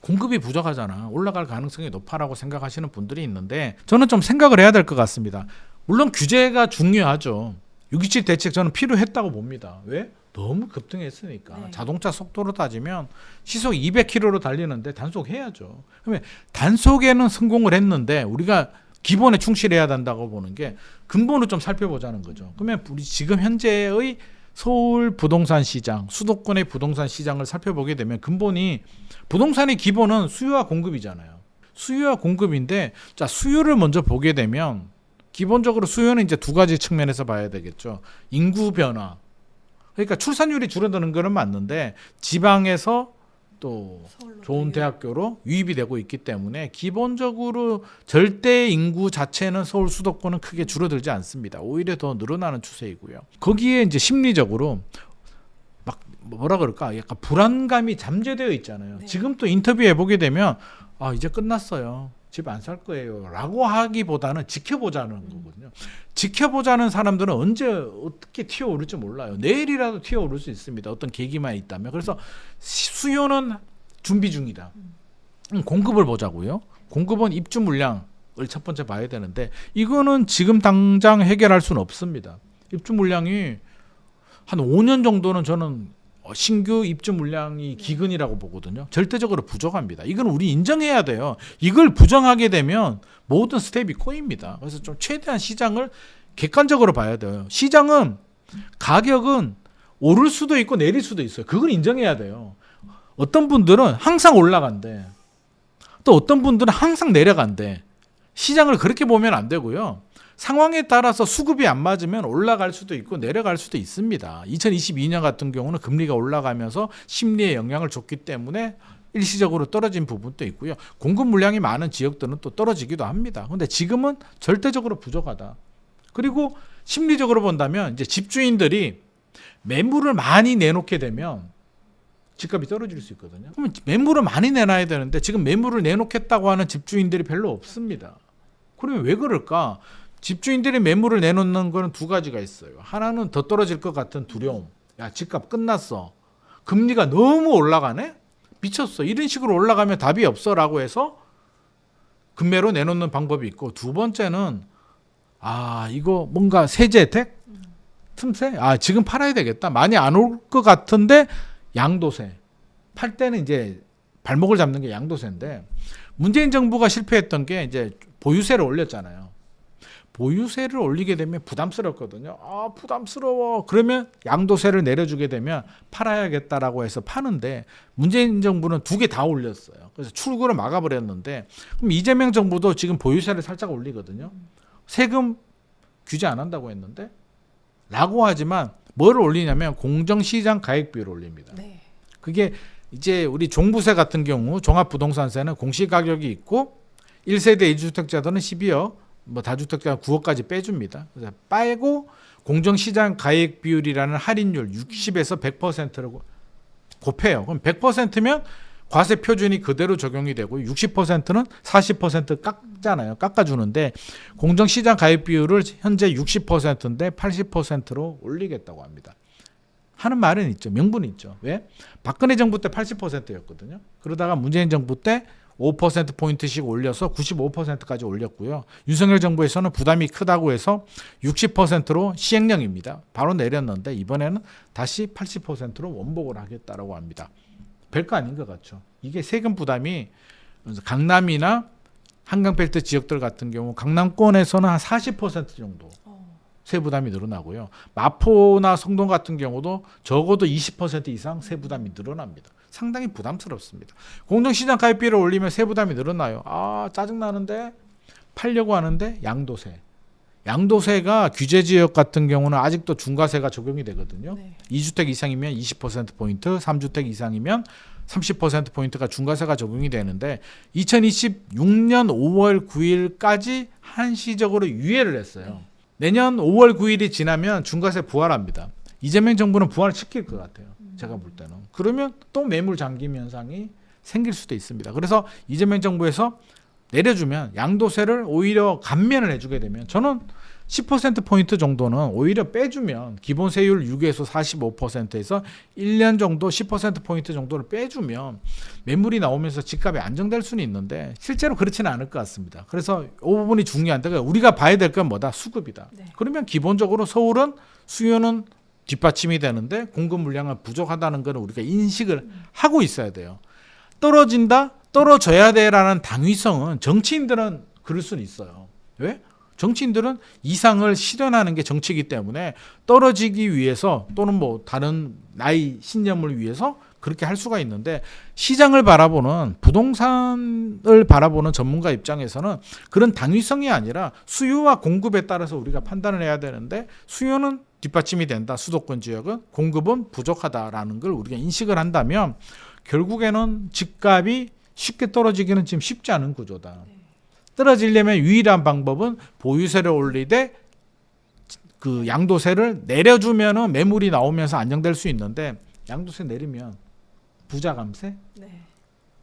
공급이 부족하잖아. 올라갈 가능성이 높아라고 생각하시는 분들이 있는데 저는 좀 생각을 해야 될 것 같습니다. 물론 규제가 중요하죠. 627 대책 저는 필요했다고 봅니다. 왜? 너무 급등했으니까. 네. 자동차 속도로 따지면 시속 200km로 달리는데 단속해야죠. 그러면 단속에는 성공을 했는데 우리가 기본에 충실해야 된다고 보는 게 근본을 좀 살펴보자는 거죠. 그러면 우리 지금 현재의 서울 부동산 시장, 수도권의 부동산 시장을 살펴보게 되면 근본이 부동산의 기본은 수요와 공급이잖아요. 수요와 공급인데 자 수요를 먼저 보게 되면 기본적으로 수요는 이제 두 가지 측면에서 봐야 되겠죠. 인구 변화. 그러니까 출산율이 줄어드는 거는 맞는데 지방에서 또 서울로 좋은 또 대학교로 유입이 되고 있기 때문에 기본적으로 절대 인구 자체는 서울 수도권은 크게 줄어들지 않습니다. 오히려 더 늘어나는 추세이고요. 거기에 이제 심리적으로 막 뭐라 그럴까 약간 불안감이 잠재되어 있잖아요. 네. 지금 또 인터뷰해 보게 되면 아 이제 끝났어요. 집 안 살 거예요. 라고 하기보다는 지켜보자는 거거든요. 지켜보자는 사람들은 언제 어떻게 튀어오를지 몰라요. 내일이라도 튀어오를 수 있습니다. 어떤 계기만 있다면. 그래서 수요는 준비 중이다. 공급을 보자고요. 공급은 입주 물량을 첫 번째 봐야 되는데 이거는 지금 당장 해결할 수는 없습니다. 입주 물량이 한 5년 정도는 저는 신규 입주 물량이 기근이라고 보거든요. 절대적으로 부족합니다. 이건 우리 인정해야 돼요. 이걸 부정하게 되면 모든 스텝이 꼬입니다. 그래서 좀 최대한 시장을 객관적으로 봐야 돼요. 시장은 가격은 오를 수도 있고 내릴 수도 있어요. 그걸 인정해야 돼요. 어떤 분들은 항상 올라간대. 또 어떤 분들은 항상 내려간대. 시장을 그렇게 보면 안 되고요. 상황에 따라서 수급이 안 맞으면 올라갈 수도 있고 내려갈 수도 있습니다. 2022년 같은 경우는 금리가 올라가면서 심리에 영향을 줬기 때문에 일시적으로 떨어진 부분도 있고요. 공급 물량이 많은 지역들은 또 떨어지기도 합니다. 그런데 지금은 절대적으로 부족하다. 그리고 심리적으로 본다면 이제 집주인들이 매물을 많이 내놓게 되면 집값이 떨어질 수 있거든요. 그러면 매물을 많이 내놔야 되는데 지금 매물을 내놓겠다고 하는 집주인들이 별로 없습니다. 그러면 왜 그럴까? 집주인들이 매물을 내놓는 거는 두 가지가 있어요. 하나는 더 떨어질 것 같은 두려움. 야, 집값 끝났어. 금리가 너무 올라가네? 미쳤어. 이런 식으로 올라가면 답이 없어라고 해서 금매로 내놓는 방법이 있고, 두 번째는 이거 뭔가 세제 혜택? 틈새? 지금 팔아야 되겠다. 많이 안 올 것 같은데 양도세. 팔 때는 이제 발목을 잡는 게 양도세인데 문재인 정부가 실패했던 게 이제 보유세를 올렸잖아요. 보유세를 올리게 되면 부담스럽거든요. 부담스러워. 그러면 양도세를 내려주게 되면 팔아야겠다라고 해서 파는데 문재인 정부는 두 개 다 올렸어요. 그래서 출구를 막아버렸는데 그럼 이재명 정부도 지금 보유세를 살짝 올리거든요. 세금 규제 안 한다고 했는데 라고 하지만 뭘 올리냐면 공정시장 가액비율을 올립니다. 네. 그게 이제 우리 종부세 같은 경우 종합부동산세는 공시가격이 있고 1세대 1주택자들은 12억 다주택자 9억까지 빼줍니다. 그래서 빼고 공정시장 가액 비율이라는 할인율 60에서 100%를 곱해요. 그럼 100%면 과세 표준이 그대로 적용이 되고 60%는 40% 깎잖아요. 깎아주는데 공정시장 가액 비율을 현재 60%인데 80%로 올리겠다고 합니다. 하는 말은 있죠. 명분이 있죠. 왜? 박근혜 정부 때 80%였거든요. 그러다가 문재인 정부 때 5%포인트씩 올려서 95%까지 올렸고요. 윤석열 정부에서는 부담이 크다고 해서 60%로 시행령입니다. 바로 내렸는데 이번에는 다시 80%로 원복을 하겠다라고 합니다. 별거 아닌 것 같죠. 이게 세금 부담이 강남이나 한강벨트 지역들 같은 경우 강남권에서는 한 40% 정도 세 부담이 늘어나고요. 마포나 성동 같은 경우도 적어도 20% 이상 세 부담이 늘어납니다. 상당히 부담스럽습니다. 공정시장 가입비를 올리면 세 부담이 늘어나요. 짜증나는데 팔려고 하는데 양도세. 양도세가 규제지역 같은 경우는 아직도 중과세가 적용이 되거든요. 네. 2주택 이상이면 20%포인트, 3주택 이상이면 30%포인트가 중과세가 적용이 되는데 2026년 5월 9일까지 한시적으로 유예를 했어요. 내년 5월 9일이 지나면 중과세 부활합니다. 이재명 정부는 부활을 시킬 것 같아요. 제가 볼 때는. 그러면 또 매물 잠김 현상이 생길 수도 있습니다. 그래서 이재명 정부에서 내려주면 양도세를 오히려 감면을 해주게 되면 저는 10%포인트 정도는 오히려 빼주면 기본 세율 6에서 45%에서 1년 정도 10%포인트 정도를 빼주면 매물이 나오면서 집값이 안정될 수는 있는데 실제로 그렇지는 않을 것 같습니다. 그래서 이 부분이 중요한데 우리가 봐야 될 건 뭐다? 수급이다. 네. 그러면 기본적으로 서울은 수요는 뒷받침이 되는데 공급 물량은 부족하다는 걸 우리가 인식을 하고 있어야 돼요. 떨어진다? 떨어져야 돼라는 당위성은 정치인들은 그럴 수는 있어요. 왜? 정치인들은 이상을 실현하는 게 정치이기 때문에 떨어지기 위해서 또는 뭐 다른 나의 신념을 위해서 그렇게 할 수가 있는데 시장을 바라보는 부동산을 바라보는 전문가 입장에서는 그런 당위성이 아니라 수요와 공급에 따라서 우리가 판단을 해야 되는데 수요는 뒷받침이 된다. 수도권 지역은 공급은 부족하다라는 걸 우리가 인식을 한다면 결국에는 집값이 쉽게 떨어지기는 지금 쉽지 않은 구조다. 떨어지려면 유일한 방법은 보유세를 올리되 그 양도세를 내려주면은 매물이 나오면서 안정될 수 있는데 양도세 내리면 부자 감세, 네.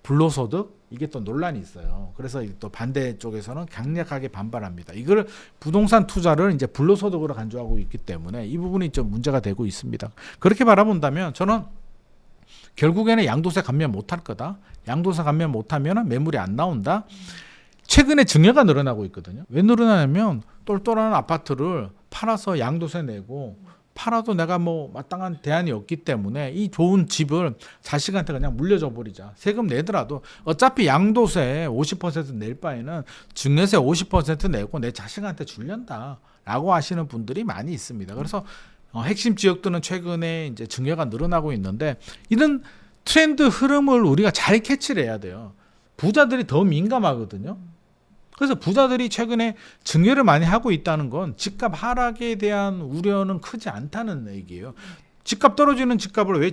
불로소득 이게 또 논란이 있어요. 그래서 또 반대 쪽에서는 강력하게 반발합니다. 이걸 부동산 투자를 이제 불로소득으로 간주하고 있기 때문에 이 부분이 좀 문제가 되고 있습니다. 그렇게 바라본다면 저는 결국에는 양도세 감면 못할 거다. 양도세 감면 못하면 매물이 안 나온다. 최근에 증여가 늘어나고 있거든요. 왜 늘어나냐면 똘똘한 아파트를 팔아서 양도세 내고 팔아도 내가 뭐 마땅한 대안이 없기 때문에 이 좋은 집을 자식한테 그냥 물려줘 버리자. 세금 내더라도 어차피 양도세 50%낼 바에는 증여세 50% 내고 내 자식한테 줄련다 라고 하시는 분들이 많이 있습니다. 그래서 핵심 지역들은 최근에 이제 증여가 늘어나고 있는데 이런 트렌드 흐름을 우리가 잘 캐치를 해야 돼요. 부자들이 더 민감하거든요. 그래서 부자들이 최근에 증여를 많이 하고 있다는 건 집값 하락에 대한 우려는 크지 않다는 얘기예요. 집값 떨어지는 집값을 왜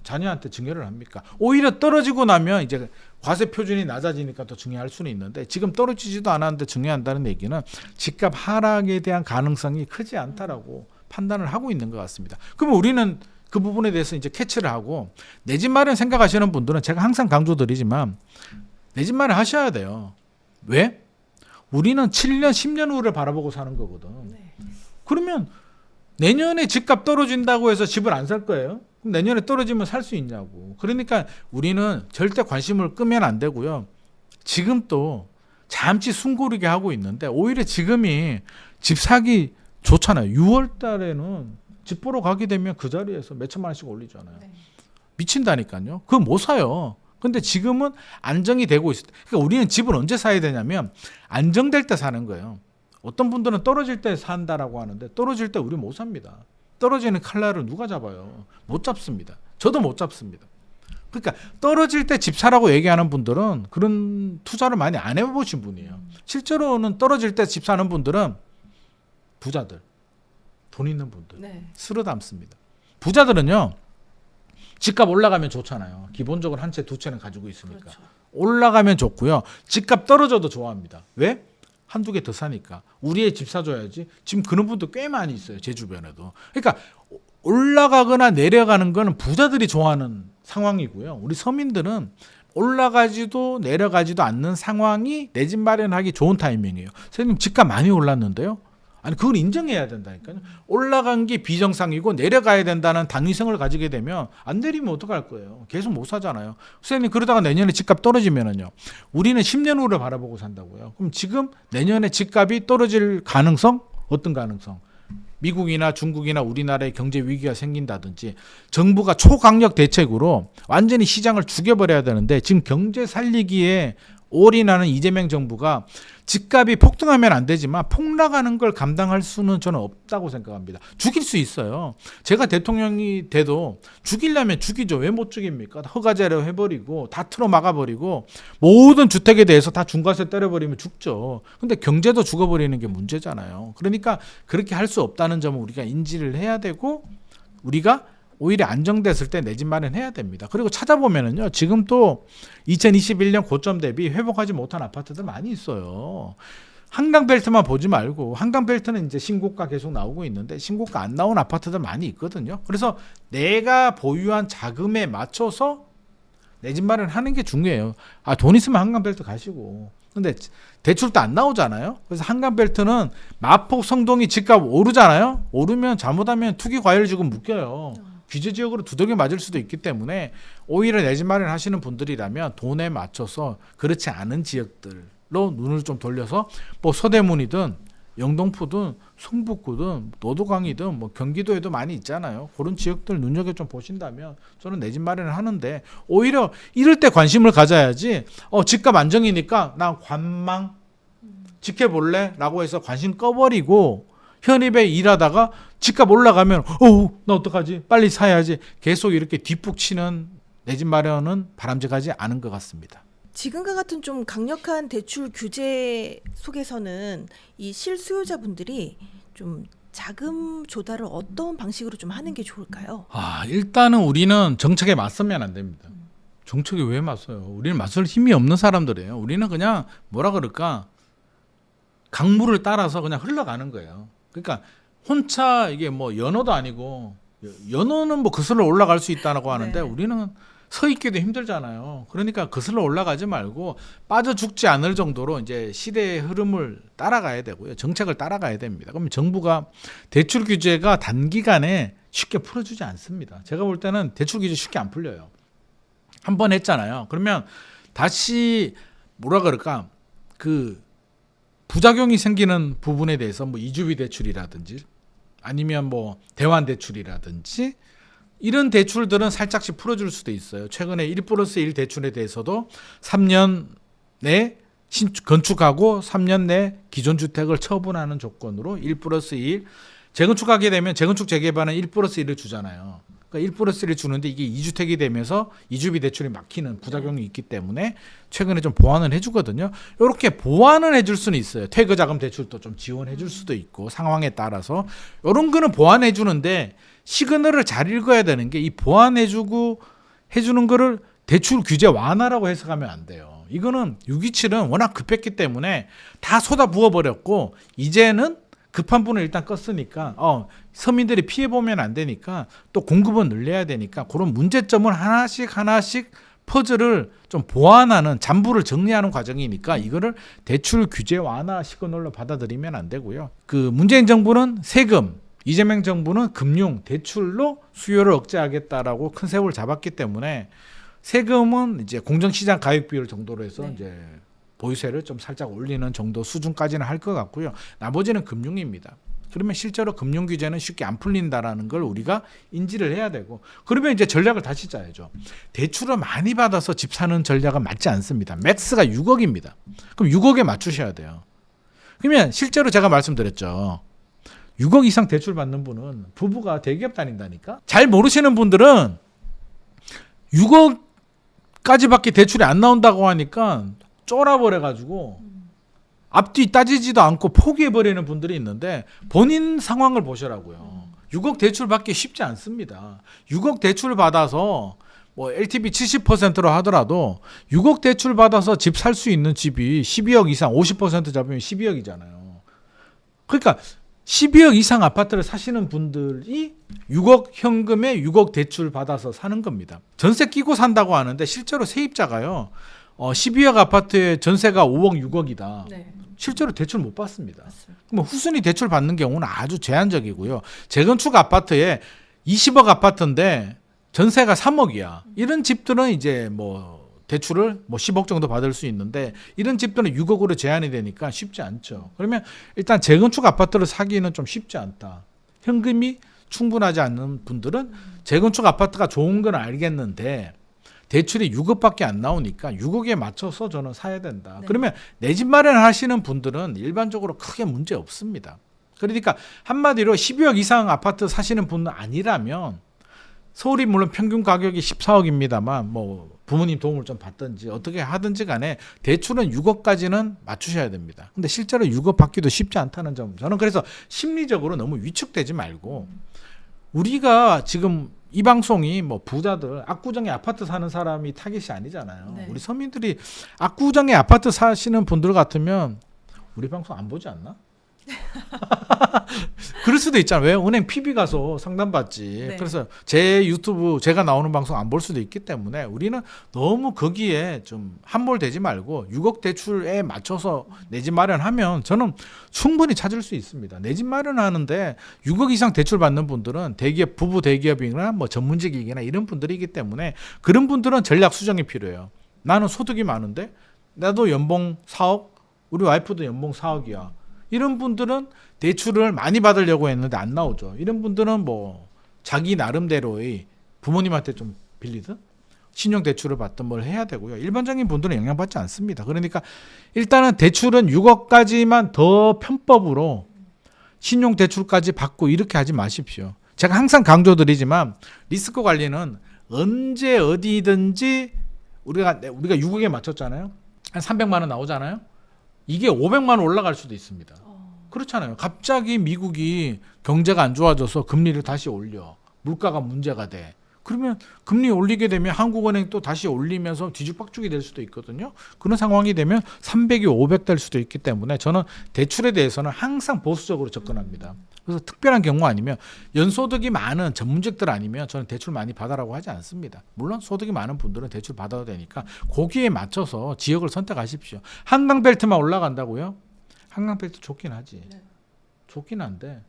자녀한테 증여를 합니까? 오히려 떨어지고 나면 이제 과세 표준이 낮아지니까 또 증여할 수는 있는데 지금 떨어지지도 않았는데 증여한다는 얘기는 집값 하락에 대한 가능성이 크지 않다라고 판단을 하고 있는 것 같습니다. 그러면 우리는 그 부분에 대해서 이제 캐치를 하고 내 집 마련 생각하시는 분들은 제가 항상 강조드리지만 내 집 마련 하셔야 돼요. 왜? 우리는 7년, 10년 후를 바라보고 사는 거거든. 네. 그러면 내년에 집값 떨어진다고 해서 집을 안 살 거예요? 그럼 내년에 떨어지면 살 수 있냐고. 그러니까 우리는 절대 관심을 끄면 안 되고요. 지금 또 잠시 숨고르게 하고 있는데 오히려 지금이 집 사기 좋잖아요. 6월 달에는 집 보러 가게 되면 그 자리에서 몇 천만 원씩 올리잖아요. 네. 미친다니까요. 그거 못 사요. 근데 지금은 안정이 되고 있어요. 그러니까 우리는 집을 언제 사야 되냐면 안정될 때 사는 거예요. 어떤 분들은 떨어질 때 산다라고 하는데 떨어질 때 우리 못 삽니다. 떨어지는 칼날을 누가 잡아요? 못 잡습니다. 저도 못 잡습니다. 그러니까 떨어질 때 집 사라고 얘기하는 분들은 그런 투자를 많이 안 해보신 분이에요. 실제로는 떨어질 때 집 사는 분들은 부자들, 돈 있는 분들 네. 쓸어 담습니다. 부자들은요. 집값 올라가면 좋잖아요. 기본적으로 한 채 두 채는 가지고 있으니까. 그렇죠. 올라가면 좋고요. 집값 떨어져도 좋아합니다. 왜? 한두 개 더 사니까. 우리의 집 사줘야지. 지금 그런 분도 꽤 많이 있어요. 제 주변에도. 그러니까 올라가거나 내려가는 건 부자들이 좋아하는 상황이고요. 우리 서민들은 올라가지도 내려가지도 않는 상황이 내 집 마련하기 좋은 타이밍이에요. 선생님 집값 많이 올랐는데요. 아니 그걸 인정해야 된다니까요. 올라간 게 비정상이고 내려가야 된다는 당위성을 가지게 되면 안 내리면 어떡할 거예요. 계속 못 사잖아요. 선생님 그러다가 내년에 집값 떨어지면은요. 우리는 10년 후를 바라보고 산다고요. 그럼 지금 내년에 집값이 떨어질 가능성? 어떤 가능성? 미국이나 중국이나 우리나라의 경제 위기가 생긴다든지 정부가 초강력 대책으로 완전히 시장을 죽여버려야 되는데 지금 경제 살리기에 올인하는 이재명 정부가 집값이 폭등하면 안 되지만 폭락하는 걸 감당할 수는 저는 없다고 생각합니다. 죽일 수 있어요. 제가 대통령이 돼도 죽이려면 죽이죠. 왜 못 죽입니까? 허가제로 해버리고 다 틀어 막아버리고 모든 주택에 대해서 다 중과세 때려버리면 죽죠. 근데 경제도 죽어버리는 게 문제잖아요. 그러니까 그렇게 할 수 없다는 점을 우리가 인지를 해야 되고 우리가 오히려 안정됐을 때 내 집 마련해야 됩니다. 그리고 찾아보면은요, 지금 또 2021년 고점 대비 회복하지 못한 아파트들 많이 있어요. 한강벨트만 보지 말고 한강벨트는 이제 신고가 계속 나오고 있는데 신고가 안 나온 아파트들 많이 있거든요. 그래서 내가 보유한 자금에 맞춰서 내 집 마련하는 게 중요해요. 아, 돈 있으면 한강벨트 가시고. 근데 대출도 안 나오잖아요. 그래서 한강벨트는 마포 성동이 집값 오르잖아요. 오르면 잘못하면 투기 과열 지금 묶여요. 규제 지역으로 두들겨 맞을 수도 있기 때문에 오히려 내 집 마련하시는 분들이라면 돈에 맞춰서 그렇지 않은 지역들로 눈을 좀 돌려서 뭐 서대문이든 영등포든 성북구든 노도강이든 뭐 경기도에도 많이 있잖아요. 그런 지역들 눈여겨 좀 보신다면 저는 내 집 마련을 하는데 오히려 이럴 때 관심을 가져야지 집값 안정이니까 나 관망 지켜볼래? 라고 해서 관심 꺼버리고 현입에 일하다가 집값 올라가면 나 어떡하지? 빨리 사야지. 계속 이렇게 뒷북 치는 내 집 마련은 바람직하지 않은 것 같습니다. 지금과 같은 좀 강력한 대출 규제 속에서는 이 실수요자분들이 좀 자금 조달을 어떤 방식으로 좀 하는 게 좋을까요? 일단은 우리는 정책에 맞서면 안 됩니다. 정책에 왜 맞서요? 우리는 맞설 힘이 없는 사람들이에요. 우리는 그냥 뭐라 그럴까? 강물을 따라서 그냥 흘러가는 거예요. 그러니까 혼자 이게 뭐 연어도 아니고 연어는 뭐 거슬러 올라갈 수 있다고 하는데 네. 우리는 서 있기도 힘들잖아요. 그러니까 거슬러 올라가지 말고 빠져 죽지 않을 정도로 이제 시대의 흐름을 따라가야 되고요. 정책을 따라가야 됩니다. 그러면 정부가 대출 규제가 단기간에 쉽게 풀어주지 않습니다. 제가 볼 때는 대출 규제 쉽게 안 풀려요. 한 번 했잖아요. 그러면 다시 뭐라 그럴까 그 부작용이 생기는 부분에 대해서 뭐 이주비 대출이라든지 아니면 뭐 대환 대출이라든지 이런 대출들은 살짝씩 풀어줄 수도 있어요. 최근에 1+1 대출에 대해서도 3년 내 건축하고 3년 내 기존 주택을 처분하는 조건으로 1+1 재건축하게 되면 재건축 재개발은 1+1을 주잖아요. 그러니까 1+1을 주는데 이게 2주택이 되면서 이주비 대출이 막히는 부작용이 있기 때문에 최근에 좀 보완을 해주거든요. 이렇게 보완을 해줄 수는 있어요. 퇴거자금 대출도 좀 지원해줄 수도 있고 상황에 따라서 이런 거는 보완해주는데 시그널을 잘 읽어야 되는 게 이 보완해주고 해주는 거를 대출 규제 완화라고 해석하면 안 돼요. 이거는 627은 워낙 급했기 때문에 다 쏟아 부어버렸고 이제는 급한 분을 일단 껐으니까 서민들이 피해 보면 안 되니까 또 공급은 늘려야 되니까 그런 문제점을 하나씩 퍼즐을 좀 보완하는 잠부를 정리하는 과정이니까 이거를 대출 규제 완화 시그널로 받아들이면 안 되고요. 그 문재인 정부는 세금, 이재명 정부는 금융, 대출로 수요를 억제하겠다라고 큰 세월 잡았기 때문에 세금은 이제 공정시장 가입 비율 정도로 해서 네. 이제 보유세를 좀 살짝 올리는 정도 수준까지는 할 것 같고요. 나머지는 금융입니다. 그러면 실제로 금융 규제는 쉽게 안 풀린다라는 걸 우리가 인지를 해야 되고 그러면 이제 전략을 다시 짜야죠. 대출을 많이 받아서 집 사는 전략은 맞지 않습니다. 맥스가 6억입니다. 그럼 6억에 맞추셔야 돼요. 그러면 실제로 제가 말씀드렸죠. 6억 이상 대출 받는 분은 부부가 대기업 다닌다니까. 잘 모르시는 분들은 6억까지밖에 대출이 안 나온다고 하니까 쫄아버려가지고 앞뒤 따지지도 않고 포기해버리는 분들이 있는데 본인 상황을 보시라고요. 6억 대출 받기 쉽지 않습니다. 6억 대출 받아서 뭐 LTV 70%로 하더라도 6억 대출 받아서 집 살 수 있는 집이 12억 이상 50% 잡으면 12억이잖아요. 그러니까 12억 이상 아파트를 사시는 분들이 6억 현금에 6억 대출 받아서 사는 겁니다. 전세 끼고 산다고 하는데 실제로 세입자가요. 12억 아파트에 전세가 5억 6억이다. 네. 실제로 대출 못 받습니다. 맞습니다. 그럼 후순위 대출 받는 경우는 아주 제한적이고요. 재건축 아파트에 20억 아파트인데 전세가 3억이야. 이런 집들은 이제 뭐 대출을 뭐 10억 정도 받을 수 있는데 이런 집들은 6억으로 제한이 되니까 쉽지 않죠. 그러면 일단 재건축 아파트를 사기는 좀 쉽지 않다. 현금이 충분하지 않는 분들은 재건축 아파트가 좋은 건 알겠는데 대출이 6억밖에 안 나오니까 6억에 맞춰서 저는 사야 된다. 네. 그러면 내 집 마련하시는 분들은 일반적으로 크게 문제 없습니다. 그러니까 한마디로 12억 이상 아파트 사시는 분은 아니라면 서울이 물론 평균 가격이 14억입니다만 뭐 부모님 도움을 좀 받든지 어떻게 하든지 간에 대출은 6억까지는 맞추셔야 됩니다. 근데 실제로 6억 받기도 쉽지 않다는 점. 저는 그래서 심리적으로 너무 위축되지 말고 우리가 지금 이 방송이 뭐 부자들 압구정에 아파트 사는 사람이 타깃이 아니잖아요. 네. 우리 서민들이 압구정에 아파트 사시는 분들 같으면 우리 방송 안 보지 않나? 그럴 수도 있잖아요. 왜? 은행 PB 가서 상담받지. 네. 그래서 제 유튜브 제가 나오는 방송 안 볼 수도 있기 때문에 우리는 너무 거기에 좀 함몰되지 말고 6억 대출에 맞춰서 내 집 마련하면 저는 충분히 찾을 수 있습니다. 내 집 마련하는데 6억 이상 대출 받는 분들은 대기업, 부부 대기업이나 뭐 전문직이나 이런 분들이기 때문에 그런 분들은 전략 수정이 필요해요. 나는 소득이 많은데 나도 연봉 4억, 우리 와이프도 연봉 4억이야. 이런 분들은 대출을 많이 받으려고 했는데 안 나오죠. 이런 분들은 뭐 자기 나름대로의 부모님한테 좀 빌리든 신용 대출을 받든 뭘 해야 되고요. 일반적인 분들은 영향받지 않습니다. 그러니까 일단은 대출은 6억까지만 더 편법으로 신용 대출까지 받고 이렇게 하지 마십시오. 제가 항상 강조드리지만 리스크 관리는 언제 어디든지 우리가 6억에 맞췄잖아요. 한 300만 원 나오잖아요. 이게 500만 원 올라갈 수도 있습니다. 그렇잖아요. 갑자기 미국이 경제가 안 좋아져서 금리를 다시 올려. 물가가 문제가 돼. 그러면 금리 올리게 되면 한국은행 또 다시 올리면서 뒤죽박죽이 될 수도 있거든요. 그런 상황이 되면 300이 500 될 수도 있기 때문에 저는 대출에 대해서는 항상 보수적으로 접근합니다. 그래서 특별한 경우 아니면 연소득이 많은 전문직들 아니면 저는 대출 많이 받아라고 하지 않습니다. 물론 소득이 많은 분들은 대출 받아도 되니까 거기에 맞춰서 지역을 선택하십시오. 한강벨트만 올라간다고요? 한강벨트 좋긴 하지. 좋긴 한데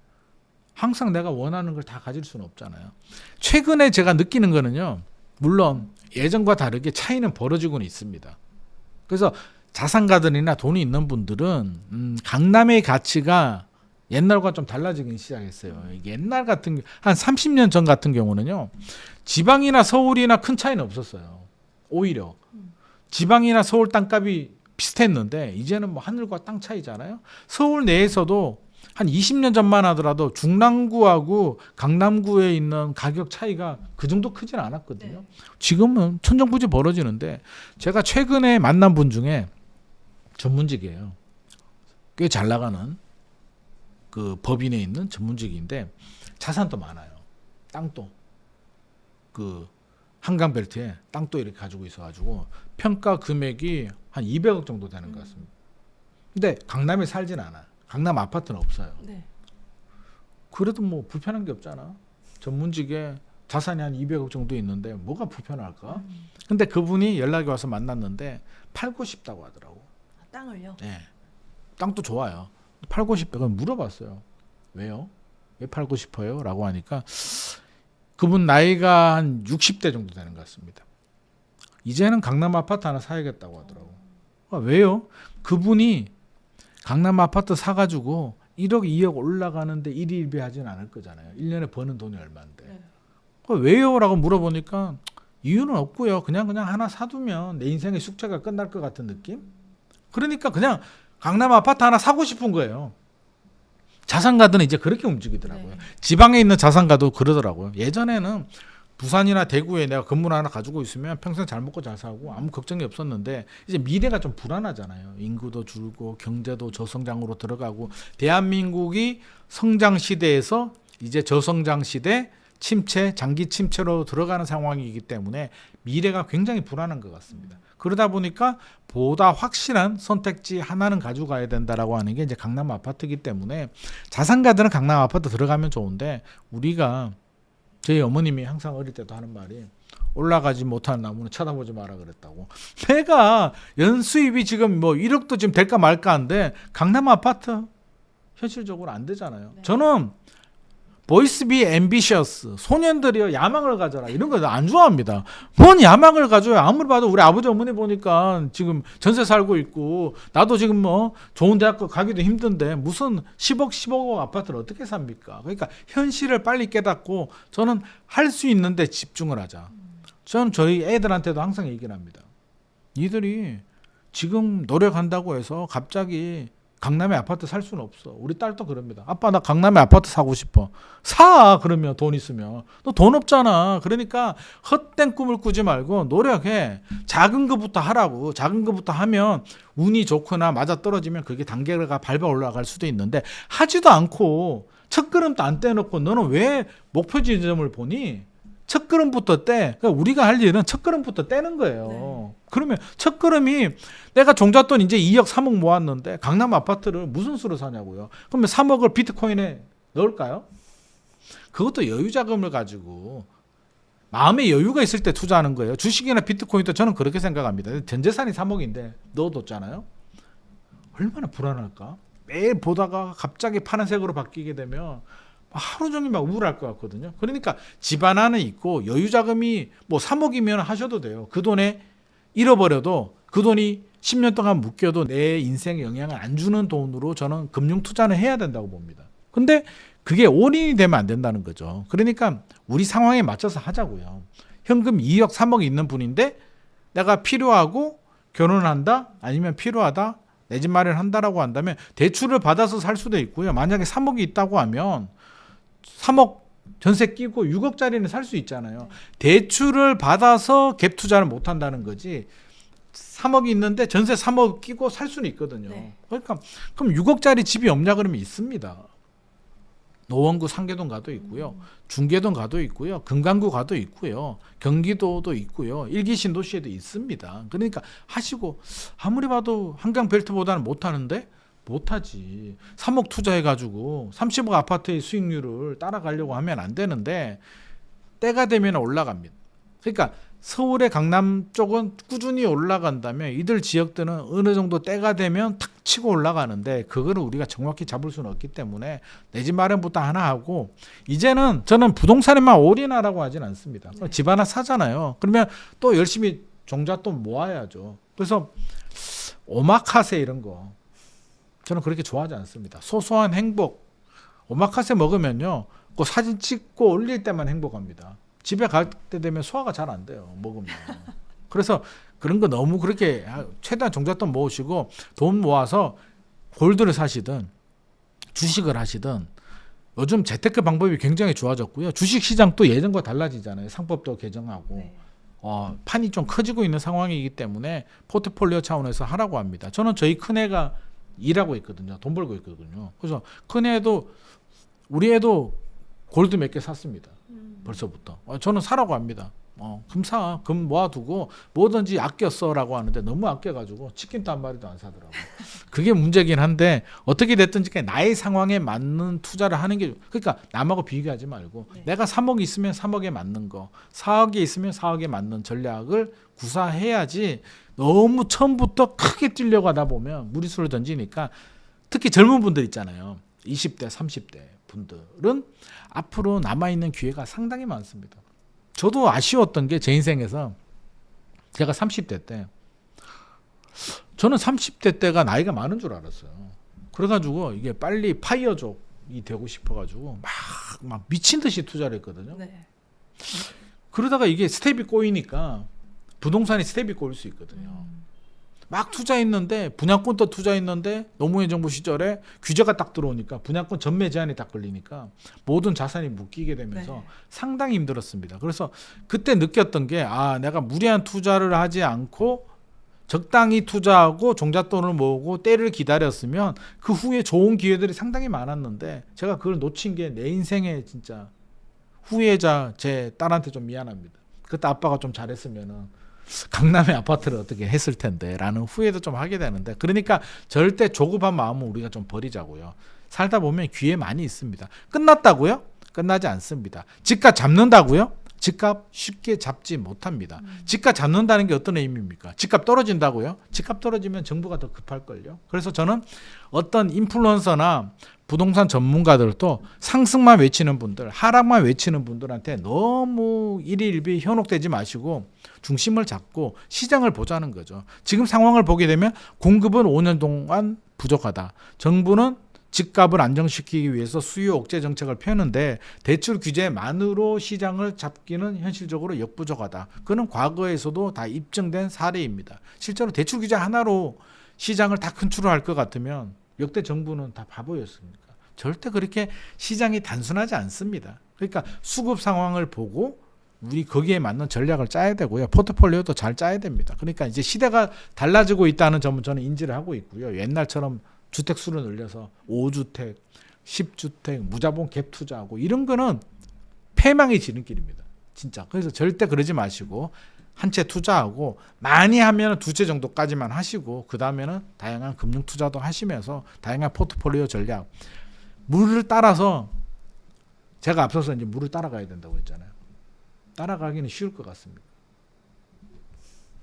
항상 내가 원하는 걸 다 가질 수는 없잖아요. 최근에 제가 느끼는 거는요. 물론 예전과 다르게 차이는 벌어지고는 있습니다. 그래서 자산가들이나 돈이 있는 분들은 강남의 가치가 옛날과 좀 달라지기 시작했어요. 옛날 같은 한 30년 전 같은 경우는요. 지방이나 서울이나 큰 차이는 없었어요. 오히려 지방이나 서울 땅값이 비슷했는데 이제는 뭐 하늘과 땅 차이잖아요. 서울 내에서도 한 20년 전만 하더라도 중랑구하고 강남구에 있는 가격 차이가 그 정도 크진 않았거든요. 지금은 천정부지 벌어지는데 제가 최근에 만난 분 중에 전문직이에요. 꽤 잘 나가는 그 법인에 있는 전문직인데 자산도 많아요. 땅도 그 한강벨트에 땅도 이렇게 가지고 있어가지고 평가 금액이 한 200억 정도 되는 것 같습니다. 근데 강남에 살진 않아. 강남 아파트는 없어요. 네. 그래도 뭐 불편한 게 없잖아. 전문직에 자산이 한 200억 정도 있는데 뭐가 불편할까? 근데 그분이 연락이 와서 만났는데 팔고 싶다고 하더라고. 땅을요? 네. 땅도 좋아요. 팔고 싶다고 물어봤어요. 왜요? 왜 팔고 싶어요? 라고 하니까 그분 나이가 한 60대 정도 되는 것 같습니다. 이제는 강남 아파트 하나 사야겠다고 하더라고. 왜요? 그분이 강남 아파트 사가지고 1억, 2억 올라가는데 일일비하진 않을 거잖아요. 1년에 버는 돈이 얼마인데. 왜요? 라고 물어보니까 이유는 없고요. 그냥 하나 사두면 내 인생의 숙제가 끝날 것 같은 느낌? 그러니까 그냥 강남 아파트 하나 사고 싶은 거예요. 자산가들은 이제 그렇게 움직이더라고요. 지방에 있는 자산가도 그러더라고요. 예전에는 부산이나 대구에 내가 건물 하나 가지고 있으면 평생 잘 먹고 잘 살고 아무 걱정이 없었는데 이제 미래가 좀 불안하잖아요. 인구도 줄고 경제도 저성장으로 들어가고 대한민국이 성장 시대에서 이제 저성장 시대 침체, 장기 침체로 들어가는 상황이기 때문에 미래가 굉장히 불안한 것 같습니다. 그러다 보니까 보다 확실한 선택지 하나는 가져가야 된다라고 하는 게 이제 강남 아파트이기 때문에 자산가들은 강남 아파트 들어가면 좋은데 우리가 저희 어머님이 항상 어릴 때도 하는 말이 올라가지 못하는 나무는 쳐다보지 마라 그랬다고. 내가 연수입이 지금 뭐 1억도 지금 될까 말까 한데 강남 아파트 현실적으로 안 되잖아요. 저는 보이스 비 앰비셔스 소년들이요 야망을 가져라 이런 거 안 좋아합니다. 뭔 야망을 가져요. 아무리 봐도 우리 아버지 어머니 보니까 지금 전세 살고 있고 나도 지금 뭐 좋은 대학교 가기도 힘든데 무슨 10억 15억 아파트를 어떻게 삽니까? 그러니까 현실을 빨리 깨닫고 저는 할 수 있는데 집중을 하자. 저는 저희 애들한테도 항상 얘기를 합니다. 니들이 지금 노력한다고 해서 갑자기 강남에 아파트 살 수는 없어. 우리 딸도 그럽니다. 아빠 나 강남에 아파트 사고 싶어. 사 그러면 돈 있으면. 너 돈 없잖아. 그러니까 헛된 꿈을 꾸지 말고 노력해. 작은 거부터 하라고. 작은 거부터 하면 운이 좋거나 맞아떨어지면 그게 단계가 밟아 올라갈 수도 있는데 하지도 않고 첫걸음도 안 떼놓고 너는 왜 목표 지점을 보니? 첫걸음부터 떼. 그러니까 우리가 할 일은 첫걸음부터 떼는 거예요. 그러면 첫걸음이 내가 종잣돈 이제 2억 3억 모았는데 강남 아파트를 무슨 수로 사냐고요. 그러면 3억을 비트코인에 넣을까요? 그것도 여유 자금을 가지고 마음의 여유가 있을 때 투자하는 거예요. 주식이나 비트코인도 저는 그렇게 생각합니다. 전 재산이 3억인데 넣어뒀잖아요. 얼마나 불안할까? 매일 보다가 갑자기 파란색으로 바뀌게 되면 하루 종일 막 우울할 것 같거든요. 그러니까 집 하나는 있고 여유 자금이 뭐 3억이면 하셔도 돼요. 그 돈에 잃어버려도 그 돈이 10년 동안 묶여도 내 인생에 영향을 안 주는 돈으로 저는 금융 투자는 해야 된다고 봅니다. 근데 그게 올인이 되면 안 된다는 거죠. 그러니까 우리 상황에 맞춰서 하자고요. 현금 2억 3억 있는 분인데 내가 필요하고 결혼한다 아니면 필요하다 내 집 마련한다라고 한다면 대출을 받아서 살 수도 있고요. 만약에 3억이 있다고 하면 3억 전세 끼고 6억짜리는 살 수 있잖아요. 대출을 받아서 갭 투자를 못 한다는 거지. 3억이 있는데 전세 3억 끼고 살 수는 있거든요. 그러니까 그럼 6억짜리 집이 없냐 그러면 있습니다. 노원구 상계동 가도 있고요. 중계동 가도 있고요. 금강구 가도 있고요. 경기도도 있고요. 일기 신도시에도 있습니다. 그러니까 하시고 아무리 봐도 한강 벨트보다는 못하는데 못하지. 3억 투자해가지고 30억 아파트의 수익률을 따라가려고 하면 안 되는데 때가 되면 올라갑니다. 그러니까 서울의 강남 쪽은 꾸준히 올라간다면 이들 지역들은 어느 정도 때가 되면 탁 치고 올라가는데 그거를 우리가 정확히 잡을 수는 없기 때문에 내 집 마련부터 하나 하고 이제는 저는 부동산에만 올인하라고 하진 않습니다. 집 하나 사잖아요. 그러면 또 열심히 종자 또 모아야죠. 그래서 오마카세 이런 거 저는 그렇게 좋아하지 않습니다. 소소한 행복 오마카세 먹으면요 그 사진 찍고 올릴 때만 행복합니다. 집에 갈 때 되면 소화가 잘 안 돼요. 먹으면. 그래서 그런 거 너무 그렇게 최대한 종잣돈 모으시고 돈 모아서 골드를 사시든 주식을 하시든 요즘 재테크 방법이 굉장히 좋아졌고요. 주식 시장도 예전과 달라지잖아요. 상법도 개정하고. 네. 판이 좀 커지고 있는 상황이기 때문에 포트폴리오 차원에서 하라고 합니다. 저는 저희 큰애가 일하고 있거든요. 돈 벌고 있거든요. 그래서 큰애도 우리 애도 골드 몇 개 샀습니다. 벌써부터. 저는 사라고 합니다. 금 사. 금 모아두고 뭐든지 아껴 써라고 하는데 너무 아껴가지고 치킨도 한 마리도 안 사더라고요. 그게 문제긴 한데 어떻게 됐든지 나의 상황에 맞는 투자를 하는 게 그러니까 남하고 비교하지 말고 네. 내가 3억 있으면 3억에 맞는 거 4억에 있으면 4억에 맞는 전략을 구사해야지 너무 처음부터 크게 뛰려고 하다 보면 무리수를 던지니까 특히 젊은 분들 있잖아요. 20대 30대 분들은 앞으로 남아있는 기회가 상당히 많습니다. 저도 아쉬웠던 게 제 인생에서 제가 30대 때 저는 30대 때가 나이가 많은 줄 알았어요. 그래가지고 이게 빨리 파이어족이 되고 싶어가지고 막 미친 듯이 투자를 했거든요. 네. 그러다가 이게 스텝이 꼬이니까 부동산이 스텝이 꼬일 수 있거든요. 막 투자했는데 분양권도 투자했는데 노무현 정부 시절에 규제가 딱 들어오니까 분양권 전매 제한이 딱 걸리니까 모든 자산이 묶이게 되면서 네. 상당히 힘들었습니다. 그래서 그때 느꼈던 게 내가 무리한 투자를 하지 않고 적당히 투자하고 종잣돈을 모으고 때를 기다렸으면 그 후에 좋은 기회들이 상당히 많았는데 제가 그걸 놓친 게 내 인생의 진짜 후회자 제 딸한테 좀 미안합니다. 그때 아빠가 좀 잘했으면은 강남의 아파트를 어떻게 했을 텐데 라는 후회도 좀 하게 되는데 그러니까 절대 조급한 마음은 우리가 좀 버리자고요. 살다 보면 기회 많이 있습니다. 끝났다고요? 끝나지 않습니다. 집값 잡는다고요? 집값 쉽게 잡지 못합니다. 집값 잡는다는 게 어떤 의미입니까? 집값 떨어진다고요? 집값 떨어지면 정부가 더 급할걸요. 그래서 저는 어떤 인플루언서나 부동산 전문가들도 상승만 외치는 분들, 하락만 외치는 분들한테 너무 일희일비 현혹되지 마시고 중심을 잡고 시장을 보자는 거죠. 지금 상황을 보게 되면 공급은 5년 동안 부족하다. 정부는 집값을 안정시키기 위해서 수요 억제 정책을 펴는데 대출 규제만으로 시장을 잡기는 현실적으로 역부족하다. 그는 과거에서도 다 입증된 사례입니다. 실제로 대출 규제 하나로 시장을 다 컨트롤할 것 같으면 역대 정부는 다 바보였습니까? 절대 그렇게 시장이 단순하지 않습니다. 그러니까 수급 상황을 보고 우리 거기에 맞는 전략을 짜야 되고요. 포트폴리오도 잘 짜야 됩니다. 그러니까 이제 시대가 달라지고 있다는 점은 저는 인지를 하고 있고요. 옛날처럼 주택 수를 늘려서 5주택, 10주택, 무자본 갭 투자하고 이런 거는 패망의 지름길입니다. 진짜. 그래서 절대 그러지 마시고 한 채 투자하고 많이 하면 두 채 정도까지만 하시고 그 다음에는 다양한 금융 투자도 하시면서 다양한 포트폴리오 전략 물을 따라서 제가 앞서서 이제 물을 따라가야 된다고 했잖아요. 따라가기는 쉬울 것 같습니다.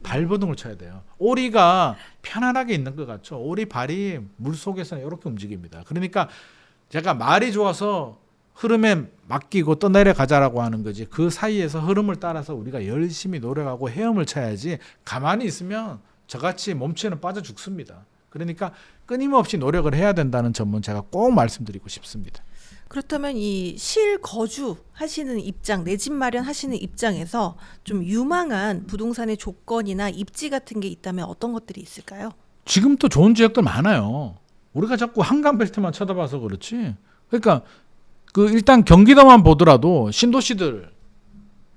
발버둥을 쳐야 돼요. 오리가 편안하게 있는 것 같죠. 오리 발이 물 속에서는 이렇게 움직입니다. 그러니까 제가 말이 좋아서 흐름에 맡기고 떠내려가자라고 하는 거지 그 사이에서 흐름을 따라서 우리가 열심히 노력하고 헤엄을 쳐야지 가만히 있으면 저같이 몸체는 빠져 죽습니다. 그러니까 끊임없이 노력을 해야 된다는 점은 제가 꼭 말씀드리고 싶습니다. 그렇다면 이 실거주 하시는 입장, 내 집 마련하시는 입장에서 좀 유망한 부동산의 조건이나 입지 같은 게 있다면 어떤 것들이 있을까요? 지금 또 좋은 지역들 많아요. 우리가 자꾸 한강벨트만 쳐다봐서 그렇지. 그러니까 그 일단 경기도만 보더라도 신도시들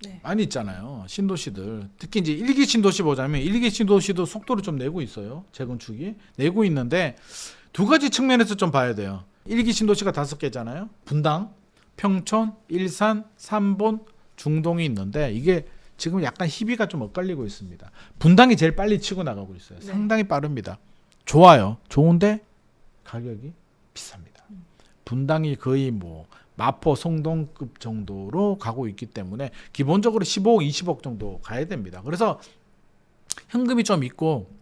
네. 많이 있잖아요. 신도시들. 특히 이제 일기 신도시 보자면 일기 신도시도 속도를 좀 내고 있어요. 재건축이 내고 있는데 두 가지 측면에서 좀 봐야 돼요. 일기 신도시가 5개잖아요. 분당 평촌, 일산, 삼본, 중동이 있는데 이게 지금 약간 희비가 좀 엇갈리고 있습니다. 분당이 제일 빨리 치고 나가고 있어요. 네. 상당히 빠릅니다. 좋아요. 좋은데 가격이 비쌉니다. 분당이 거의 뭐 마포, 성동급 정도로 가고 있기 때문에 기본적으로 15억, 20억 정도 가야 됩니다. 그래서 현금이 좀 있고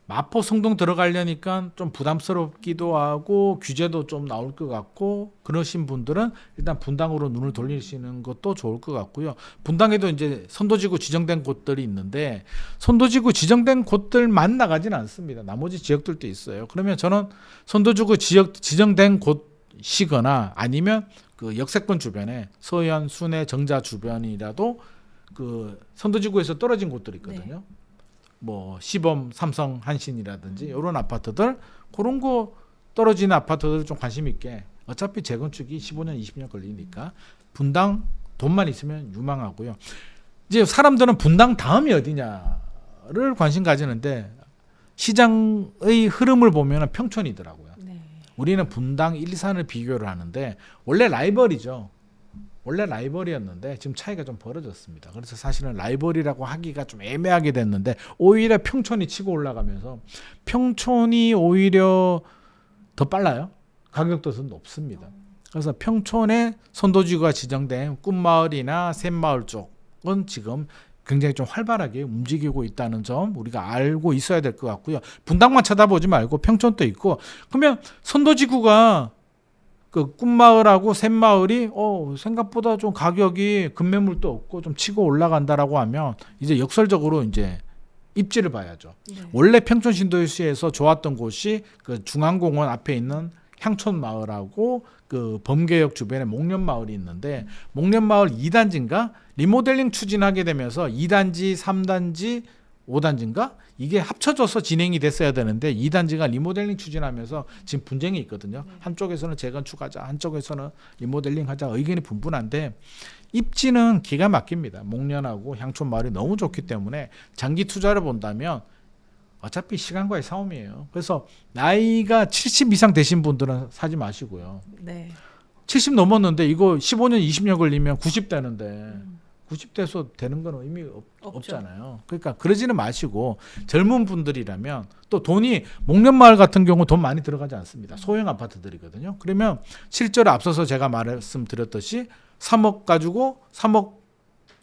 마포, 성동 들어가려니까 좀 부담스럽기도 하고 규제도 좀 나올 것 같고 그러신 분들은 일단 분당으로 눈을 돌리시는 것도 좋을 것 같고요. 분당에도 이제 선도지구 지정된 곳들이 있는데 선도지구 지정된 곳들만 나가지는 않습니다. 나머지 지역들도 있어요. 그러면 저는 선도지구 지역 지정된 곳이거나 아니면 그 역세권 주변에 서현, 순회, 정자 주변이라도 그 선도지구에서 떨어진 곳들이 있거든요. 뭐 시범, 삼성, 한신이라든지 이런 아파트들 그런 거 떨어지는 아파트들 좀 관심 있게 어차피 재건축이 15년, 20년 걸리니까 분당 돈만 있으면 유망하고요. 이제 사람들은 분당 다음이 어디냐를 관심 가지는데 시장의 흐름을 보면 평촌이더라고요. 네. 우리는 분당, 일산을 비교를 하는데 원래 라이벌이죠. 원래 라이벌이었는데 지금 차이가 좀 벌어졌습니다. 그래서 사실은 라이벌이라고 하기가 좀 애매하게 됐는데 오히려 평촌이 치고 올라가면서 평촌이 오히려 더 빨라요. 가격도 더 높습니다. 그래서 평촌에 선도지구가 지정된 꿈마을이나 샘마을 쪽은 지금 굉장히 좀 활발하게 움직이고 있다는 점 우리가 알고 있어야 될 것 같고요. 분당만 쳐다보지 말고 평촌도 있고 그러면 선도지구가 그 꿈마을하고 샘마을이 생각보다 좀 가격이 급매물도 없고 좀 치고 올라간다라고 하면 이제 역설적으로 이제 입지를 봐야죠. 네. 원래 평촌 신도시에서 좋았던 곳이 그 중앙공원 앞에 있는 향촌 마을하고 그 범계역 주변에 목련 마을이 있는데 목련 마을 2단지인가 리모델링 추진하게 되면서 2단지, 3단지, 5단지인가 이게 합쳐져서 진행이 됐어야 되는데 2단지가 리모델링 추진하면서 지금 분쟁이 있거든요. 한쪽에서는 재건축하자, 한쪽에서는 리모델링하자 의견이 분분한데 입지는 기가 막힙니다. 목련하고 향촌 마을이 너무 좋기 때문에 장기 투자를 본다면 어차피 시간과의 싸움이에요. 그래서 나이가 70 이상 되신 분들은 사지 마시고요. 네. 70 넘었는데 이거 15년, 20년 걸리면 90 되는데 90대에서 되는 건 의미 없잖아요. 그러니까 그러지는 마시고 젊은 분들이라면 또 돈이 목련마을 같은 경우 돈 많이 들어가지 않습니다. 소형 아파트들이거든요. 그러면 실제로 앞서서 제가 말씀드렸듯이 3억 가지고 3억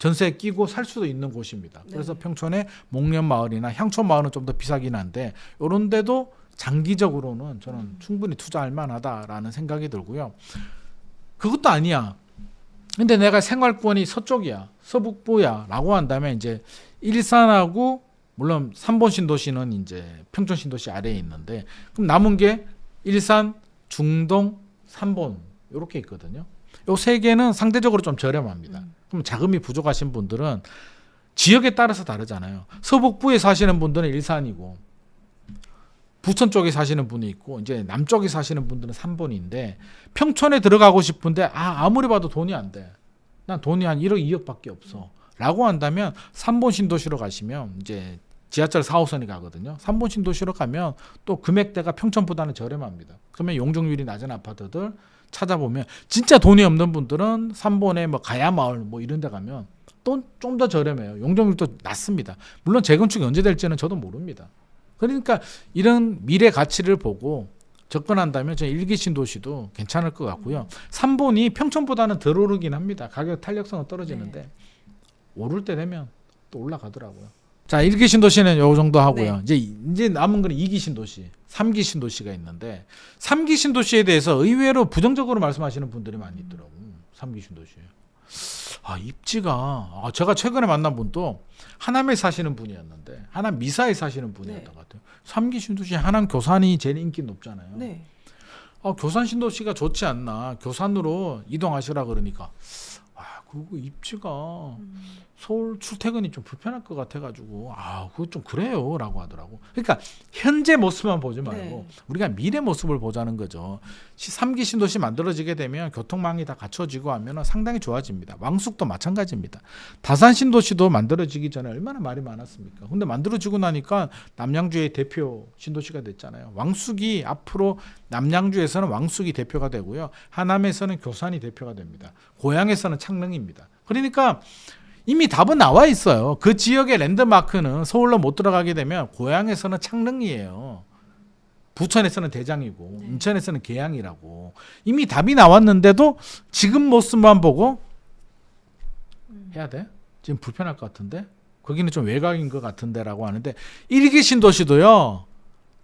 전세 끼고 살 수도 있는 곳입니다. 그래서 네. 평촌의 목련마을이나 향촌마을은 좀 더 비싸긴 한데 이런 데도 장기적으로는 저는 충분히 투자할 만하다라는 생각이 들고요. 그것도 아니야. 근데 내가 생활권이 서쪽이야, 서북부야 라고 한다면 이제 일산하고 물론 삼본 신도시는 이제 평촌 신도시 아래에 있는데 그럼 남은 게 일산, 중동, 삼본 이렇게 있거든요. 요 세 개는 상대적으로 좀 저렴합니다. 그럼 자금이 부족하신 분들은 지역에 따라서 다르잖아요. 서북부에 사시는 분들은 일산이고 부천 쪽에 사시는 분이 있고 이제 남쪽에 사시는 분들은 삼본인데 평촌에 들어가고 싶은데 아무리 봐도 돈이 안 돼. 난 돈이 한 1억 2억밖에 없어. 라고 한다면 삼본 신도시로 가시면 이제 지하철 4호선이 가거든요. 삼본 신도시로 가면 또 금액대가 평촌보다는 저렴합니다. 그러면 용적률이 낮은 아파트들 찾아보면 진짜 돈이 없는 분들은 삼본에 뭐 가야마을 뭐 이런 데 가면 또 좀 더 저렴해요. 용적률도 낮습니다. 물론 재건축이 언제 될지는 저도 모릅니다. 그러니까 이런 미래 가치를 보고 접근한다면 저는 일기 신도시도 괜찮을 것 같고요. 삼본이 평촌보다는 덜 오르긴 합니다. 가격 탄력성은 떨어지는데 오를 때 되면 또 올라가더라고요. 자, 1기 신도시는 요 정도 하고요. 이제 남은 건 2기 신도시, 3기 신도시가 있는데 3기 신도시에 대해서 의외로 부정적으로 말씀하시는 분들이 많이 있더라고요. 3기 신도시. 입지가 제가 최근에 만난 분도 하남에 사시는 분이었는데 하남 미사에 사시는 분이었던 것 같아요. 3기 신도시 하남 교산이 제일 인기 높잖아요. 네. 교산 신도시가 좋지 않나. 교산으로 이동하시라 그러니까 그거 입지가 서울 출퇴근이 좀 불편할 것 같아가지고 그거 좀 그래요라고 하더라고. 그러니까 현재 모습만 보지 말고 네. 우리가 미래 모습을 보자는 거죠. 3기 신도시 만들어지게 되면 교통망이 다 갖춰지고 하면 상당히 좋아집니다. 왕숙도 마찬가지입니다. 다산 신도시도 만들어지기 전에 얼마나 말이 많았습니까? 근데 만들어지고 나니까 남양주의 대표 신도시가 됐잖아요. 왕숙이 앞으로 남양주에서는 왕숙이 대표가 되고요. 하남에서는 교산이 대표가 됩니다. 고양에서는 창릉입니다. 그러니까 이미 답은 나와 있어요. 그 지역의 랜드마크는 서울로 못 들어가게 되면 고양에서는 창릉이에요. 부천에서는 대장이고 네. 인천에서는 계양이라고 이미 답이 나왔는데도 지금 모습만 보고 해야 돼? 지금 불편할 것 같은데? 거기는 좀 외곽인 것 같은데라고 하는데 1기 신도시도요.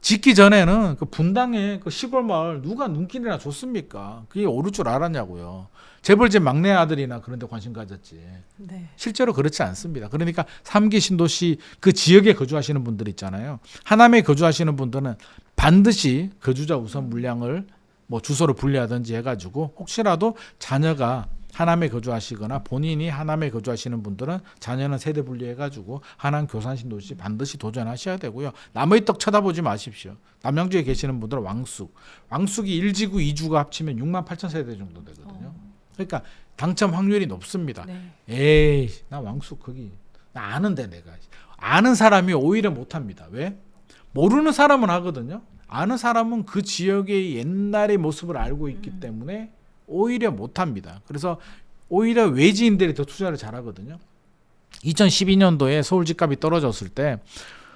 짓기 전에는 그 분당의 그 시골 마을 누가 눈길이나 줬습니까? 그게 오를 줄 알았냐고요. 재벌집 막내 아들이나 그런 데 관심 가졌지. 네. 실제로 그렇지 않습니다. 그러니까 3기 신도시 그 지역에 거주하시는 분들 있잖아요. 하남에 거주하시는 분들은 반드시 거주자 우선 물량을 뭐 주소로 분리하든지 해가지고 혹시라도 자녀가 하남에 거주하시거나 본인이 하남에 거주하시는 분들은 자녀는 세대 분리해가지고 하남 교산 신도시 반드시 도전하셔야 되고요. 남의 떡 쳐다보지 마십시오. 남양주에 계시는 분들은 왕숙이 1지구 2주가 합치면 6만 8천 세대 정도 되거든요. 그러니까 당첨 확률이 높습니다. 네. 에이, 나 왕숙 거기 나 아는데 내가 아는 사람이 오히려 못합니다. 왜? 모르는 사람은 하거든요. 아는 사람은 그 지역의 옛날의 모습을 알고 있기 때문에 오히려 못합니다. 그래서 오히려 외지인들이 더 투자를 잘하거든요. 2012년도에 서울 집값이 떨어졌을 때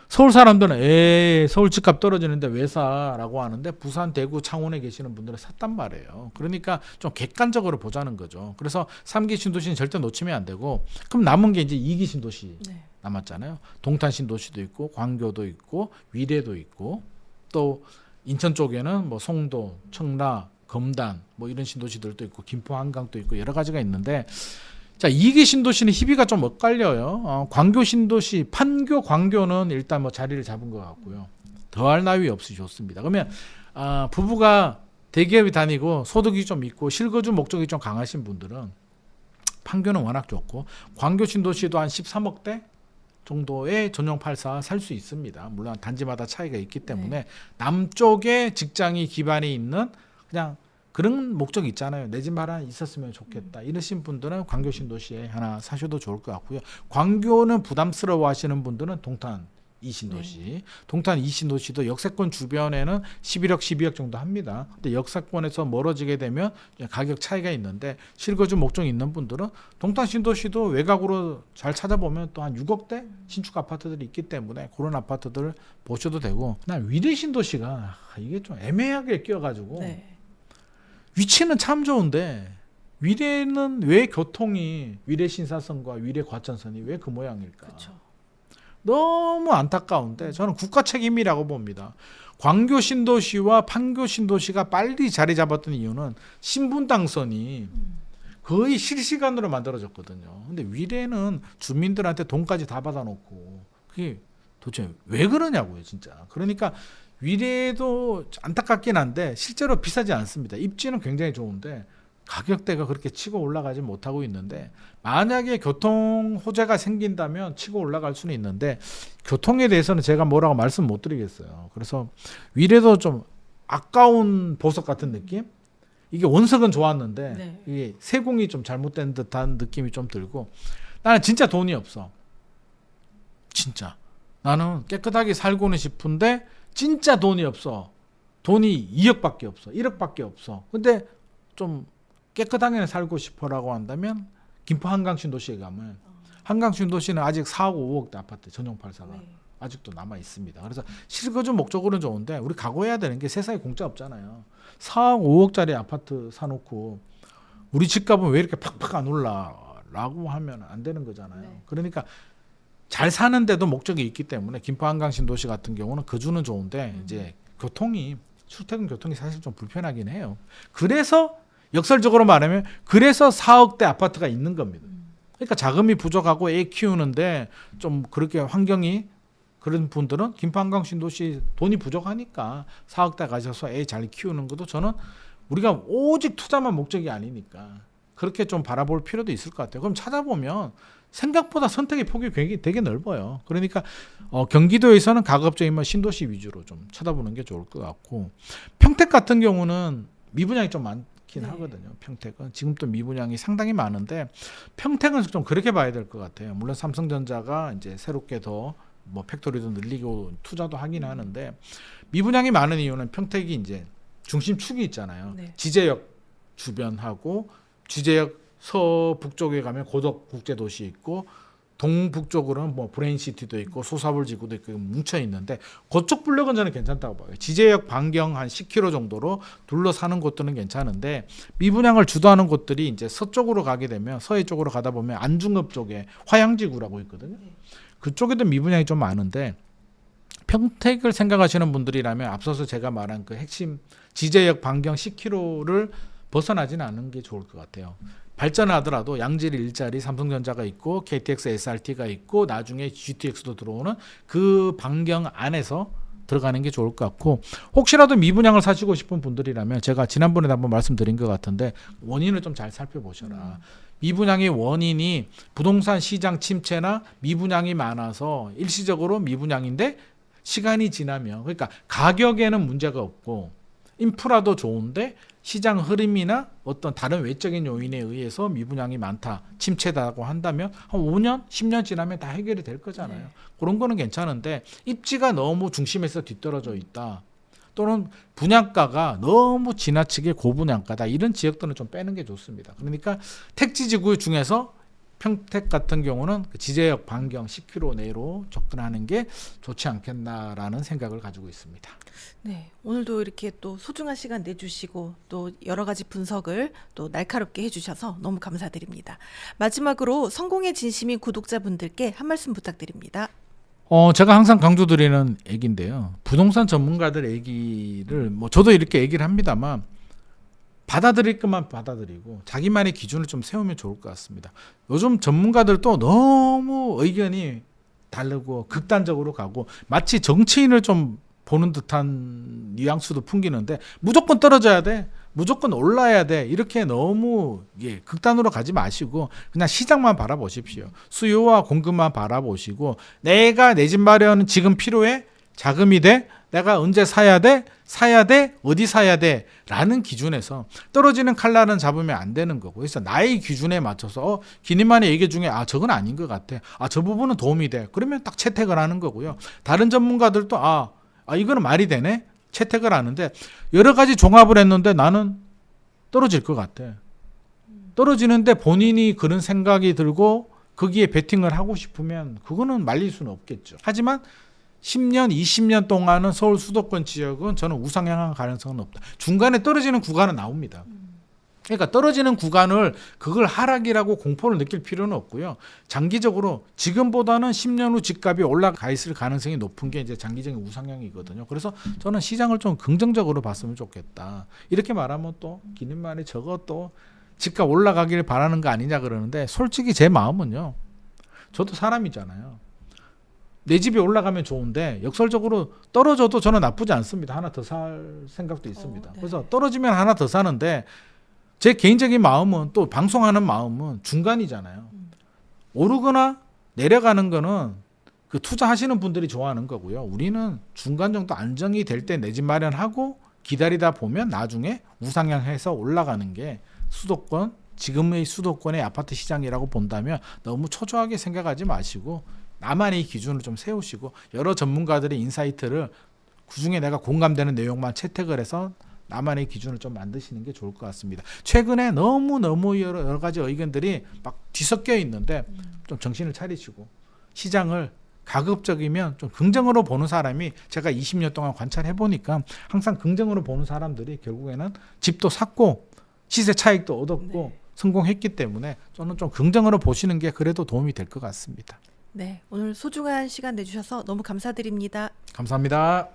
서울 사람들은 서울 집값 떨어지는데 왜 사라고 하는데 부산, 대구, 창원에 계시는 분들은 샀단 말이에요. 그러니까 좀 객관적으로 보자는 거죠. 그래서 3기 신도시는 절대 놓치면 안 되고 그럼 남은 게 이제 2기 신도시 네. 남았잖아요. 동탄 신도시도 있고 광교도 있고 위례도 있고 또 인천 쪽에는 뭐 송도, 청라, 검단 뭐 이런 신도시들도 있고 김포 한강도 있고 여러 가지가 있는데 자 2기 신도시는 희비가 좀 엇갈려요. 광교 신도시 판교 광교는 일단 뭐 자리를 잡은 것 같고요. 더할 나위 없이 좋습니다. 그러면 부부가 대기업이 다니고 소득이 좀 있고 실거주 목적이 좀 강하신 분들은 판교는 워낙 좋고 광교 신도시도 한 13억대 정도의 전용 84 살 수 있습니다. 물론 단지마다 차이가 있기 때문에 남쪽에 직장이 기반이 있는 그냥 그런 목적이 있잖아요. 내 집 하나 있었으면 좋겠다. 이러신 분들은 광교 신도시에 하나 사셔도 좋을 것 같고요. 광교는 부담스러워 하시는 분들은 동탄 이신도시. 동탄 이신도시도 역세권 주변에는 11억, 12억 정도 합니다. 근데 역세권에서 멀어지게 되면 가격 차이가 있는데 실거주 목적이 있는 분들은 동탄 신도시도 외곽으로 잘 찾아보면 또 한 6억대 신축 아파트들이 있기 때문에 그런 아파트들을 보셔도 되고 난 위례 신도시가 이게 좀 애매하게 끼어가지고 네. 위치는 참 좋은데 위례는 왜 교통이 위례 신사선과 위례 과천선이 왜 그 모양일까? 그렇죠. 너무 안타까운데 저는 국가 책임이라고 봅니다. 광교 신도시와 판교 신도시가 빨리 자리 잡았던 이유는 신분당선이 거의 실시간으로 만들어졌거든요. 근데 위례는 주민들한테 돈까지 다 받아놓고 그게 도대체 왜 그러냐고요, 진짜. 그러니까 위례도 안타깝긴 한데 실제로 비싸지 않습니다. 입지는 굉장히 좋은데 가격대가 그렇게 치고 올라가지 못하고 있는데 만약에 교통 호재가 생긴다면 치고 올라갈 수는 있는데 교통에 대해서는 제가 뭐라고 말씀 못 드리겠어요. 그래서 위례도 좀 아까운 보석 같은 느낌? 이게 원석은 좋았는데 네. 이게 세공이 좀 잘못된 듯한 느낌이 좀 들고 나는 진짜 돈이 없어. 진짜. 나는 깨끗하게 살고는 싶은데 진짜 돈이 없어. 돈이 2억밖에 없어. 1억밖에 없어. 근데 좀 깨끗하게 살고 싶어라고 한다면 김포 한강 신도시에 가면 한강 신도시는 아직 4억 5억대 아파트 전용 84가 네. 아직도 남아 있습니다. 그래서 실거주 목적으로는 좋은데 우리 각오해야 되는 게 세상에 공짜 없잖아요. 4억 5억짜리 아파트 사놓고 우리 집값은 왜 이렇게 팍팍 안 올라라고 하면 안 되는 거잖아요. 네. 그러니까 잘 사는데도 목적이 있기 때문에 김포 한강 신도시 같은 경우는 거주는 좋은데 이제 교통이 출퇴근 교통이 사실 좀 불편하긴 해요. 그래서 역설적으로 말하면 그래서 4억대 아파트가 있는 겁니다. 그러니까 자금이 부족하고 애 키우는데 좀 그렇게 환경이 그런 분들은 김포 한강 신도시 돈이 부족하니까 4억대 가셔서 애 잘 키우는 것도 저는 우리가 오직 투자만 목적이 아니니까 그렇게 좀 바라볼 필요도 있을 것 같아요. 그럼 찾아보면 생각보다 선택의 폭이 되게 넓어요. 그러니까 경기도에서는 가급적이면 신도시 위주로 좀 쳐다보는 게 좋을 것 같고, 평택 같은 경우는 미분양이 좀 많긴 네. 하거든요. 평택은 지금 또 미분양이 상당히 많은데 평택은 좀 그렇게 봐야 될 것 같아요. 물론 삼성전자가 이제 새롭게 더 뭐 팩토리도 늘리고 투자도 하긴 하는데, 미분양이 많은 이유는 평택이 이제 중심축이 있잖아요. 네. 지제역 주변하고 지제역 서북쪽에 가면 고덕 국제도시 있고, 동북쪽으로는 뭐 브레인시티도 있고 소사불지구도 있고 뭉쳐 있는데, 그쪽 블록은 저는 괜찮다고 봐요. 지제역 반경 한 10km 정도로 둘러사는 곳들은 괜찮은데, 미분양을 주도하는 곳들이 이제 서쪽으로 가게 되면, 서해 쪽으로 가다 보면 안중읍 쪽에 화양지구라고 있거든요. 그쪽에도 미분양이 좀 많은데, 평택을 생각하시는 분들이라면 앞서서 제가 말한 그 핵심 지제역 반경 10km를 벗어나지는 않은 게 좋을 것 같아요. 발전하더라도 양질 일자리 삼성전자가 있고 KTX SRT가 있고 나중에 GTX도 들어오는 그 반경 안에서 들어가는 게 좋을 것 같고, 혹시라도 미분양을 사시고 싶은 분들이라면 제가 지난번에도 한번 말씀드린 것 같은데 원인을 좀 잘 살펴보셔라. 미분양의 원인이 부동산 시장 침체나 미분양이 많아서 일시적으로 미분양인데 시간이 지나면, 그러니까 가격에는 문제가 없고 인프라도 좋은데 시장 흐름이나 어떤 다른 외적인 요인에 의해서 미분양이 많다, 침체다고 한다면 한 5년, 10년 지나면 다 해결이 될 거잖아요. 네. 그런 거는 괜찮은데, 입지가 너무 중심에서 뒤떨어져 있다, 또는 분양가가 너무 지나치게 고분양가다, 이런 지역들은 좀 빼는 게 좋습니다. 그러니까 택지지구 중에서 평택 같은 경우는 그 지제역 반경 10km 내로 접근하는 게 좋지 않겠나라는 생각을 가지고 있습니다. 네, 오늘도 이렇게 또 소중한 시간 내주시고 또 여러 가지 분석을 또 날카롭게 해주셔서 너무 감사드립니다. 마지막으로 성공의 진심인 구독자분들께 한 말씀 부탁드립니다. 제가 항상 강조드리는 얘기인데요. 부동산 전문가들 얘기를 뭐 저도 이렇게 얘기를 합니다만, 받아들일 것만 받아들이고 자기만의 기준을 좀 세우면 좋을 것 같습니다. 요즘 전문가들도 너무 의견이 다르고 극단적으로 가고 마치 정치인을 좀 보는 듯한 뉘앙스도 풍기는데, 무조건 떨어져야 돼, 무조건 올라야 돼, 이렇게 너무 극단으로 가지 마시고 그냥 시장만 바라보십시오. 수요와 공급만 바라보시고, 내가 내 집 마련 지금 필요해? 자금이 돼? 내가 언제 사야 돼? 어디 사야 돼? 라는 기준에서 떨어지는 칼날은 잡으면 안 되는 거고, 그래서 나의 기준에 맞춰서 기님만의 얘기 중에 저건 아닌 것 같아, 저 부분은 도움이 돼, 그러면 딱 채택을 하는 거고요. 다른 전문가들도 이거는 말이 되네, 채택을 하는데, 여러 가지 종합을 했는데 나는 떨어질 것 같아, 떨어지는데 본인이 그런 생각이 들고 거기에 베팅을 하고 싶으면 그거는 말릴 수는 없겠죠. 하지만 10년, 20년 동안은 서울 수도권 지역은 저는 우상향할 가능성은 없다. 중간에 떨어지는 구간은 나옵니다. 그러니까 떨어지는 구간을 그걸 하락이라고 공포를 느낄 필요는 없고요. 장기적으로 지금보다는 10년 후 집값이 올라가 있을 가능성이 높은 게 이제 장기적인 우상향이거든요. 그래서 저는 시장을 좀 긍정적으로 봤으면 좋겠다. 이렇게 말하면 또 기는 말이 저것도 집값 올라가기를 바라는 거 아니냐 그러는데, 솔직히 제 마음은요, 저도 사람이잖아요. 내 집이 올라가면 좋은데 역설적으로 떨어져도 저는 나쁘지 않습니다. 하나 더 살 생각도 있습니다. 네. 그래서 떨어지면 하나 더 사는데, 제 개인적인 마음은, 또 방송하는 마음은 중간이잖아요. 오르거나 내려가는 거는 그 투자하시는 분들이 좋아하는 거고요. 우리는 중간 정도 안정이 될 때 내 집 마련하고 기다리다 보면 나중에 우상향해서 올라가는 게 수도권, 지금의 수도권의 아파트 시장이라고 본다면 너무 초조하게 생각하지 마시고 나만의 기준을 좀 세우시고, 여러 전문가들의 인사이트를 그중에 내가 공감되는 내용만 채택을 해서 나만의 기준을 좀 만드시는 게 좋을 것 같습니다. 최근에 너무 여러 가지 의견들이 막 뒤섞여 있는데 좀 정신을 차리시고, 시장을 가급적이면 좀 긍정으로 보는 사람이, 제가 20년 동안 관찰해 보니까 항상 긍정으로 보는 사람들이 결국에는 집도 샀고 시세 차익도 얻었고 네. 성공했기 때문에 저는 좀 긍정으로 보시는 게 그래도 도움이 될 것 같습니다. 네, 오늘 소중한 시간 내주셔서 너무 감사드립니다. 감사합니다.